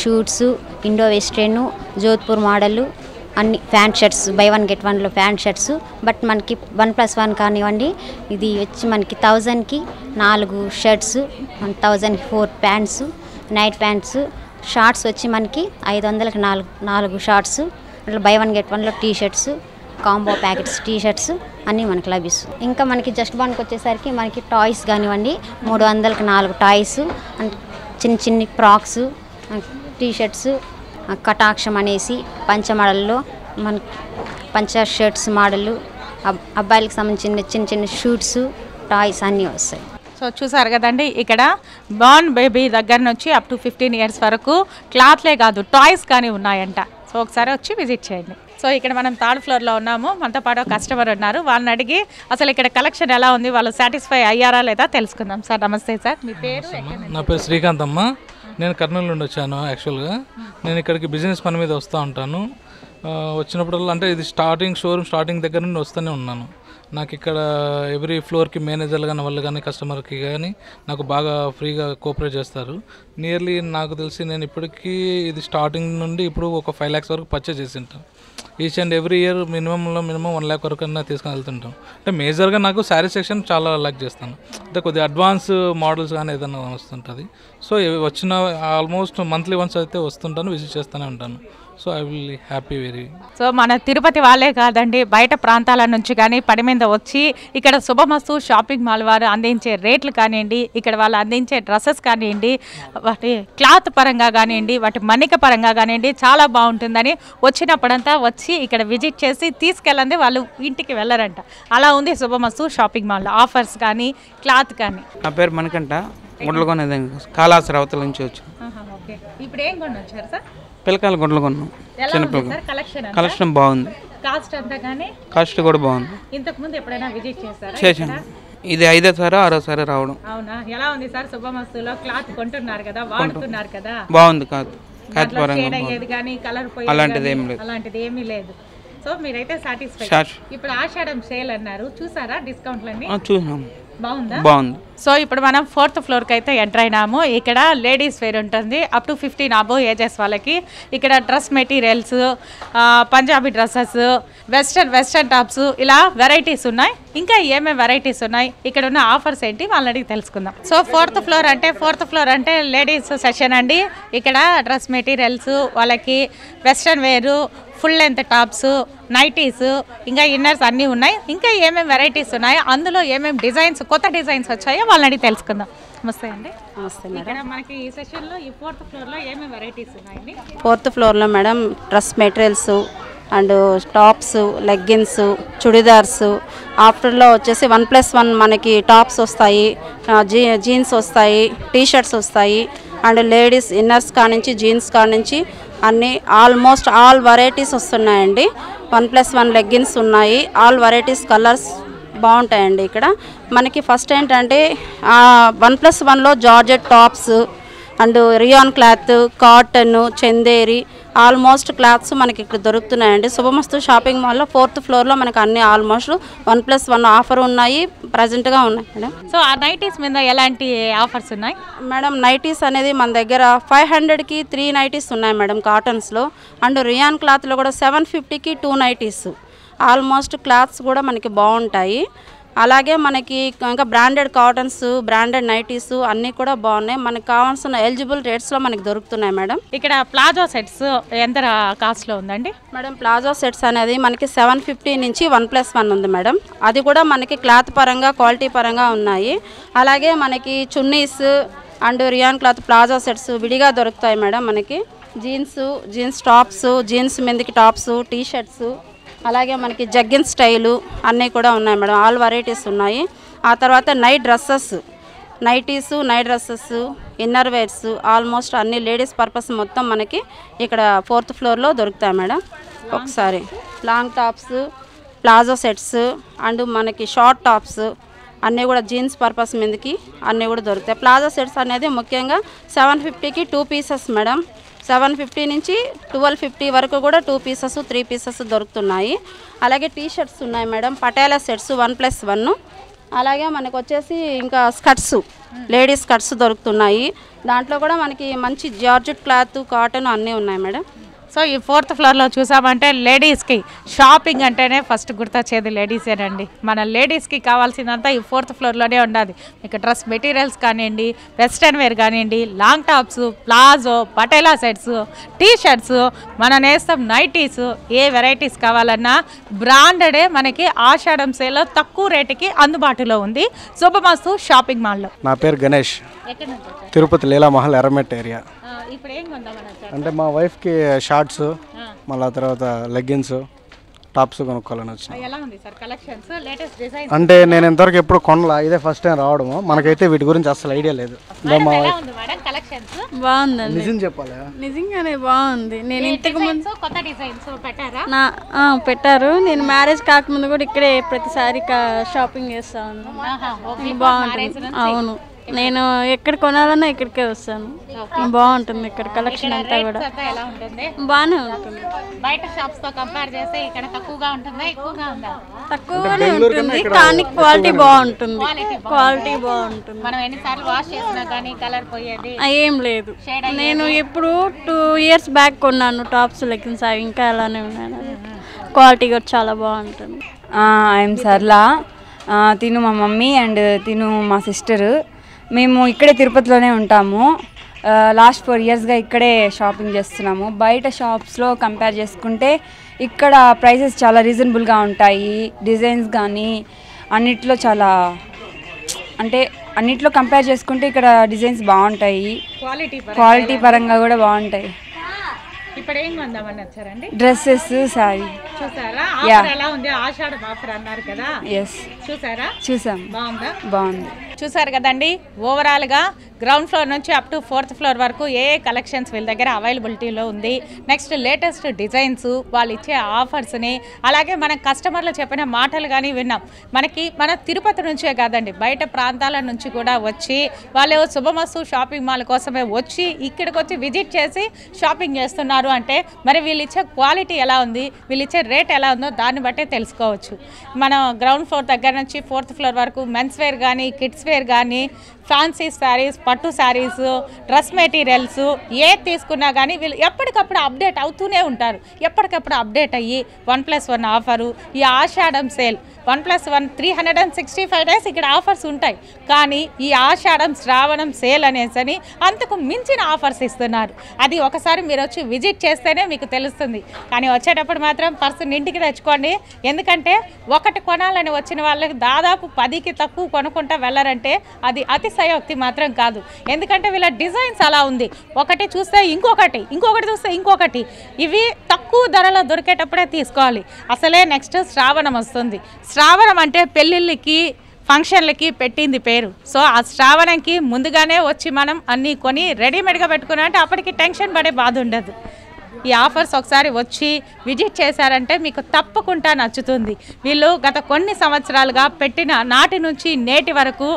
suits, Indo western, Jodhpur model అన్ని ప్యాంట్ షర్ట్స్, బై 1 గెట్ 1లో ప్యాంట్ షర్ట్స్. బట్ మనకి 1+1 కానివ్వండి, ఇది వచ్చి మనకి 1000కి 4 షర్ట్స్, 1000కి 4 ప్యాంట్స్, నైట్ ప్యాంట్స్. షార్ట్స్ వచ్చి మనకి 500కి 4 షార్ట్స్. అట్లా buy 1 get 1లో T shirts, combo packets T shirts అన్నీ మనకి లభిస్తుంది. ఇంకా మనకి జస్ట్ బాన్కి వచ్చేసరికి మనకి టాయ్స్ కానివ్వండి, 300కి 4 టాయ్స్, చిన్న చిన్న ఫ్రాక్స్, టీ షర్ట్స్, కటాక్షం అనేసి పంచ మోడల్లో మనకి పంచ షర్ట్స్ మోడళ్ళు, అబ్బాయిలకు సంబంధించిన చిన్న చిన్న షూట్స్, టాయ్స్ అన్నీ వస్తాయి. సో చూసారు కదండి, ఇక్కడ బార్న్ బేబీ దగ్గర నుంచి అప్ టు 15 ఇయర్స్ వరకు క్లాత్లే కాదు టాయ్స్ కానీ ఉన్నాయంట. సో ఒకసారి వచ్చి విజిట్ చేయండి. సో ఇక్కడ మనం థర్డ్ ఫ్లోర్లో ఉన్నాము, మనతో పాటు కస్టమర్ ఉన్నారు, వాళ్ళని అడిగి అసలు ఇక్కడ కలెక్షన్ ఎలా ఉంది, వాళ్ళు సాటిస్ఫై అయ్యారా లేదా తెలుసుకుందాం. సార్ నమస్తే సార్, మీ పేరు? నా పేరు శ్రీకాంత్ అమ్మ, నేను కర్నూలు నుండి వచ్చాను. యాక్చువల్గా నేను ఇక్కడికి బిజినెస్ పని మీద వస్తూ ఉంటాను. వచ్చినప్పుడల్లా అంటే ఇది షోరూమ్ స్టార్టింగ్ దగ్గర నుండి వస్తూనే ఉన్నాను. నాకు ఇక్కడ ఎవ్రీ ఫ్లోర్కి మేనేజర్లు కానీ వాళ్ళు కానీ కస్టమర్కి కానీ నాకు బాగా ఫ్రీగా కోఆపరేట్ చేస్తారు. నియర్లీ నాకు తెలిసి నేను ఇప్పటికీ ఇది స్టార్టింగ్ నుండి ఇప్పుడు ఒక 5 lakhs వరకు పర్చేజ్ చేసి ఉంటాను. Each and every year minimum 1 lakh వరకు అన్నా తీసుకుని వెళ్తుంటాం. అంటే మేజర్గా నాకు శారీ సెక్షన్ చాలా లైక్ చేస్తాను. అంటే కొద్దిగా అడ్వాన్స్ మోడల్స్ కానీ ఏదైనా వస్తుంటుంది. సో వచ్చిన ఆల్మోస్ట్ మంత్లీ వన్స్ అయితే వస్తుంటాను, విజిట్ చేస్తూనే ఉంటాను. So I will happy very. So మన తిరుపతి వాళ్ళే కాదండి, బయట ప్రాంతాల నుంచి కానీ పని మీద వచ్చి ఇక్కడ శుభమస్తు షాపింగ్ మాల్ వారు అందించే రేట్లు కానివ్వండి, ఇక్కడ వాళ్ళు అందించే డ్రెస్సెస్ కానివ్వండి, వాటి క్లాత్ పరంగా కానివ్వండి, వాటి మన్నిక పరంగా కానివ్వండి చాలా బాగుంటుందని వచ్చినప్పుడంతా వచ్చి ఇక్కడ విజిట్ చేసి తీసుకెళ్ళండి వాళ్ళు ఇంటికి వెళ్ళరంట. అలా ఉంది శుభమస్తు షాపింగ్ మాల్ ఆఫర్స్ కానీ క్లాత్ కానీ. నా పేరు మణికంఠ, గుండ్లకొండ కాళాశ్రీ అవతల నుంచి వచ్చి. ఇప్పుడు ఏం కొని వచ్చారు సార్? పిల్లకాయలు గుండ్లు కొన్నాం. కలెక్షన్ బాగుంది, కాస్ట్ కూడా బాగుంది. ఇంతకుముందు ఎప్పుడైనా విజిట్ చేశారా? చేశాను, ఇది 5వ 6వ రావడం. అవునా, ఎలా ఉంది సార్ శుభమస్తులో క్లాత్ కొంటున్నారు కదా, వాడుతున్నారు కదా? బాగుంది, కాదు అలాంటిది ఏమీ లేదు. సో మీరైతే సాటిస్ఫై. ఇప్పుడు ఆషాఢం సేల్ అన్నారు, చూసారా డిస్కౌంట్లన్నీ? చూసాం, బాగుంది. సో ఇప్పుడు మనం 4th ఫ్లోర్కి అయితే ఎంటర్ అయినాము. ఇక్కడ లేడీస్ వేర్ ఉంటుంది, అప్ టు 15 అబోవ్ ఏజెస్ వాళ్ళకి. ఇక్కడ dress materials, Punjabi dresses, western tops, ఇలా వెరైటీస్ ఉన్నాయి. ఇంకా ఏమేమి వెరైటీస్ ఉన్నాయి, ఇక్కడ ఉన్న ఆఫర్స్ ఏంటి వాళ్ళని అడిగి తెలుసుకుందాం. సో 4th ఫ్లోర్ అంటే లేడీస్ సెషన్ అండి. ఇక్కడ డ్రెస్ మెటీరియల్స్ వాళ్ళకి, వెస్టర్న్ వేరు, ఫుల్ లెంత్ టాప్స్, నైటీస్, ఇంకా ఇన్నర్స్ అన్నీ ఉన్నాయి. ఇంకా ఏమేమి వెరైటీస్ ఉన్నాయో, అందులో ఏమేమి డిజైన్స్, కొత్త డిజైన్స్ వచ్చాయో వాళ్ళని తెలుసుకుందాం. నమస్తే అండి. నమస్తే ఇక్కడ మనకి ఈ సెషన్లో ఈ 4th ఫ్లోర్లో ఏమేమి వెరైటీస్ ఉన్నాయండి? 4th ఫ్లోర్లో madam dress materials and tops, leggings, churidars. ఆఫ్టర్లో వచ్చేసి 1+1 మనకి టాప్స్ వస్తాయి, జీన్స్ వస్తాయి, టీ షర్ట్స్ వస్తాయి, అండ్ లేడీస్ ఇన్నర్స్ కానించి జీన్స్ కానించి అన్నీ ఆల్మోస్ట్ ఆల్ వెరైటీస్ వస్తున్నాయండి. 1+1 లెగ్గిన్స్ ఉన్నాయి, ఆల్ వెరైటీస్ కలర్స్ బాగుంటాయండి. ఇక్కడ మనకి ఫస్ట్ ఏంటంటే 1+1లో georgette tops and rayon cloth, cotton, Chanderi almost cloths మనకి ఇక్కడ దొరుకుతున్నాయండి. శుభమస్తు షాపింగ్ మాల్లో 4th ఫ్లోర్లో మనకి అన్ని ఆల్మోస్ట్ 1+1 ఆఫర్ ఉన్నాయి, ప్రజెంట్గా ఉన్నాయి మేడం. సో ఆ నైటీస్ మీద ఎలాంటి ఆఫర్స్ ఉన్నాయి మేడం? నైటీస్ అనేది మన దగ్గర 500కి 3 నైటీస్ ఉన్నాయి మేడం కాటన్స్లో. అండ్ రియాన్ క్లాత్లో కూడా 750కి 2 నైటీస్. ఆల్మోస్ట్ క్లాత్స్ కూడా మనకి బాగుంటాయి. అలాగే మనకి ఇంకా బ్రాండెడ్ కాటన్స్, బ్రాండెడ్ నైటీస్ అన్నీ కూడా బాగున్నాయి. మనకి కావాల్సిన ఎలిజిబుల్ రేట్స్లో మనకి దొరుకుతున్నాయి మేడం. ఇక్కడ ప్లాజో సెట్స్ ఎంత కాస్ట్లో ఉందండి మేడం? ప్లాజో సెట్స్ అనేది మనకి 750 నుంచి 1+1 ఉంది మేడం. అది కూడా మనకి క్లాత్ పరంగా, క్వాలిటీ పరంగా ఉన్నాయి. అలాగే మనకి chunnis and rayon cloth palazzo sets విడిగా దొరుకుతాయి మేడం. మనకి జీన్స్ టాప్స్, జీన్స్ మీదకి టాప్స్, టీ షర్ట్స్, అలాగే మనకి జగ్గిన్ స్టైలు అన్నీ కూడా ఉన్నాయి మేడం. ఆల్ వెరైటీస్ ఉన్నాయి. ఆ తర్వాత night dresses, nighties, night dresses, inner wears almost అన్ని లేడీస్ పర్పస్ మొత్తం మనకి ఇక్కడ 4th ఫ్లోర్లో దొరుకుతాయి మేడం. ఒకసారి long tops, palazzo sets and మనకి షార్ట్ టాప్స్ అన్నీ కూడా జీన్స్ పర్పస్ మీదకి అన్నీ కూడా దొరుకుతాయి. ప్లాజో సెట్స్ అనేది ముఖ్యంగా 750కి 2 పీసెస్ మేడం. 750 నుంచి 1250 వరకు కూడా 2 పీసెస్, 3 పీసెస్ దొరుకుతున్నాయి. అలాగే టీ షర్ట్స్ ఉన్నాయి మేడం, పటాలా సెట్స్ 1+1. అలాగే మనకు వచ్చేసి ఇంకా స్కర్ట్స్, లేడీస్ స్కర్ట్స్ దొరుకుతున్నాయి. దాంట్లో కూడా మనకి మంచి జార్జెట్ క్లాత్, కాటన్ అన్నీ ఉన్నాయి మేడం. సో ఈ 4th ఫ్లోర్లో చూసామంటే లేడీస్కి షాపింగ్ అంటేనే ఫస్ట్ గుర్తొచ్చేది లేడీసేనండి. మన లేడీస్కి కావాల్సిందంతా ఈ 4th ఫ్లోర్లోనే ఉండాలి. మీకు డ్రెస్ మెటీరియల్స్ కానివ్వండి, వెస్ట్రన్ వేర్ కానివ్వండి, long tops, palazzo, Patiala sets, t shirts, మన నేస్తం నైటీస్, ఏ వెరైటీస్ కావాలన్నా బ్రాండెడే మనకి ఆషాఢం సేల్లో తక్కువ రేటుకి అందుబాటులో ఉంది శుభమస్తు షాపింగ్ మాల్లో. నా పేరు గణేష్, తిరుపతి లీలామహల్ ఎర్రమెట్ ఏరియా. ఇప్పుడు ఏం కొందామని అంటే మా వైఫ్కి షార్ట్స్, మళ్ళీ తర్వాత లెగ్గిన్స్, టాప్స్ కొనుక్కోవాలని వచ్చిన. ఎలా ఉంది సార్ కలెక్షన్స్, లేటెస్ట్ డిజైన్స్? అంటే నేను ఇంతవరకు ఎప్పుడు కొనలా, ఇదే ఫస్ట్ టైం రావడము. మనకైతే వీటి గురించి అసలు ఐడియా లేదు. బాగుందండి, నిజం చెప్పాలి, నిజంగానే బాగుంది. నేను ఇంతకు ముందు కొత్త డిజైన్స్ పెట్టారా? పెట్టారు. నేను మ్యారేజ్ కాకముందు కూడా ఇక్కడే ప్రతిసారి షాపింగ్ చేస్తా ఉన్నాను. బాగుంటుంది. అవును, నేను ఎక్కడ కొనాలన్నా ఇక్కడికే వస్తాను. బాగుంటుంది ఇక్కడ కలెక్షన్ అంతా కూడా. బాగానే ఉంటుంది. బయట షాప్స్ తో కంపేర్ చేస్తే ఇక్కడ తక్కువగా ఉంటుందా, ఎక్కువగా ఉందా? తక్కువగానే ఉంటుంది, కానీ క్వాలిటీ బాగుంటుంది. క్వాలిటీ బాగుంటుంది. మనం ఎన్నిసార్లు వాష్ చేసినా కానీ కలర్ పోయేది ఏం లేదు. నేను ఇప్పుడు 2 years బ్యాక్ కొన్నాను టాప్స్, లెగ్గిన్స్, అవి ఇంకా అలానే ఉన్నాను. క్వాలిటీ కూడా చాలా బాగుంటుంది. ఐఎమ్ సర్లా, తిను మా మమ్మీ అండ్ తిను మా సిస్టరు. మేము ఇక్కడే తిరుపతిలోనే ఉంటాము. లాస్ట్ 4 yearsగా ఇక్కడే షాపింగ్ చేస్తున్నాము. బయట షాప్స్లో కంపేర్ చేసుకుంటే ఇక్కడ ప్రైసెస్ చాలా రీజనబుల్గా ఉంటాయి. డిజైన్స్ కానీ అన్నిట్లో చాలా, అంటే అన్నిట్లో కంపేర్ చేసుకుంటే ఇక్కడ డిజైన్స్ బాగుంటాయి, క్వాలిటీ పరంగా కూడా బాగుంటాయి. ఇప్పుడు ఏం కొందామని వచ్చారండి? డ్రెస్సెస్, శారీ. చూసారా ఆఫర్ ఎలా ఉంది? ఆషాఢం ఆఫర్ అన్నారు కదా. ఎస్, చూసారా? చూసాం. బాగుందా? బాగుంది. చూసారు కదండి, ఓవరాల్గా గ్రౌండ్ ఫ్లోర్ నుంచి అప్ టు 4th ఫ్లోర్ వరకు ఏ కలెక్షన్స్ వీళ్ళ దగ్గర అవైలబిలిటీలో ఉంది. నెక్స్ట్ లేటెస్ట్ డిజైన్స్, వాళ్ళు ఇచ్చే ఆఫర్స్ని, అలాగే మన కస్టమర్లు చెప్పిన మాటలు కానీ విన్నాం. మన తిరుపతి నుంచే కాదండి, బయట ప్రాంతాల నుంచి కూడా వచ్చి వాళ్ళు శుభమస్తు షాపింగ్ మాల్ కోసమే వచ్చి ఇక్కడికి వచ్చి విజిట్ చేసి షాపింగ్ చేస్తున్నారు. అంటే మరి వీళ్ళు ఇచ్చే క్వాలిటీ ఎలా ఉంది, వీళ్ళు ఇచ్చే రేట్ ఎలా ఉందో దాన్ని బట్టే తెలుసుకోవచ్చు. మనం గ్రౌండ్ ఫ్లోర్ దగ్గర నుంచి 4th ఫ్లోర్ వరకు మెన్స్ వేర్ కానీ, కిడ్స్ వేర్ కానీ, ఫ్యాన్సీ శారీస్, పట్టు శారీస్, డ్రెస్ మెటీరియల్స్ ఏ తీసుకున్నా కానీ వీళ్ళు ఎప్పటికప్పుడు అప్డేట్ అవుతూనే ఉంటారు. ఎప్పటికప్పుడు అప్డేట్ అయ్యి 1+1 ఆఫరు, ఈ ఆషాఢం సేల్ 1+1 365 days ఇక్కడ ఆఫర్స్ ఉంటాయి. కానీ ఈ ఆషాఢం శ్రావణం సేల్ అనేసని అంతకు మించిన ఆఫర్స్ ఇస్తున్నారు. అది ఒకసారి మీరు వచ్చి విజిట్ చేస్తేనే మీకు తెలుస్తుంది. కానీ వచ్చేటప్పుడు మాత్రం పర్సన్ ఇంటికి తెచ్చుకోండి. ఎందుకంటే ఒకటి కొనాలని వచ్చిన వాళ్ళకి దాదాపు 10కి తక్కువ కొనుక్కుంటా వెళ్ళారంటే అది అతిశయోక్తి మాత్రం కాదు. ఎందుకంటే వీళ్ళ డిజైన్స్ అలా ఉంది, ఒకటి చూస్తే ఇంకొకటి, ఇంకొకటి చూస్తే ఇంకొకటి. ఇవి తక్కువ ధరలో దొరికేటప్పుడే తీసుకోవాలి. అసలే నెక్స్ట్ శ్రావణం వస్తుంది. శ్రావణం అంటే పెళ్ళిళ్ళకి, ఫంక్షన్లకి పెట్టింది పేరు. సో ఆ శ్రావణంకి ముందుగానే వచ్చి మనం అన్నీ కొని రెడీమేడ్గా పెట్టుకున్నా అంటే అప్పటికి టెన్షన్ పడే బాధ ఉండదు. ఈ ఆఫర్స్ ఒకసారి వచ్చి విజిట్ చేశారంటే మీకు తప్పకుండా నచ్చుతుంది. వీళ్ళు గత కొన్ని సంవత్సరాలుగా పెట్టిన నాటి నుంచి నేటి వరకు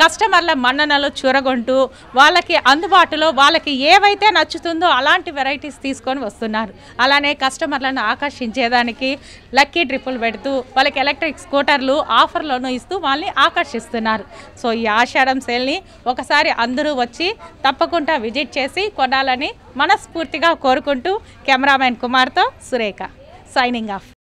కస్టమర్ల మన్ననలు చూరగొంటూ వాళ్ళకి అందుబాటులో వాళ్ళకి ఏవైతే నచ్చుతుందో అలాంటి వెరైటీస్ తీసుకొని వస్తున్నారు. అలానే కస్టమర్లను ఆకర్షించేదానికి లక్కీ ట్రిప్పులు పెడుతూ వాళ్ళకి ఎలక్ట్రిక్ స్కూటర్లు ఆఫర్లను ఇస్తూ వాళ్ళని ఆకర్షిస్తున్నారు. సో ఈ ఆషాఢం సేల్ని ఒకసారి అందరూ వచ్చి తప్పకుండా విజిట్ చేసి కొనాలని మనస్ఫూర్తిగా కోరుకుంటూ కెమెరామెన్ కుమార్తో సురేఖ సైనింగ్ ఆఫ్.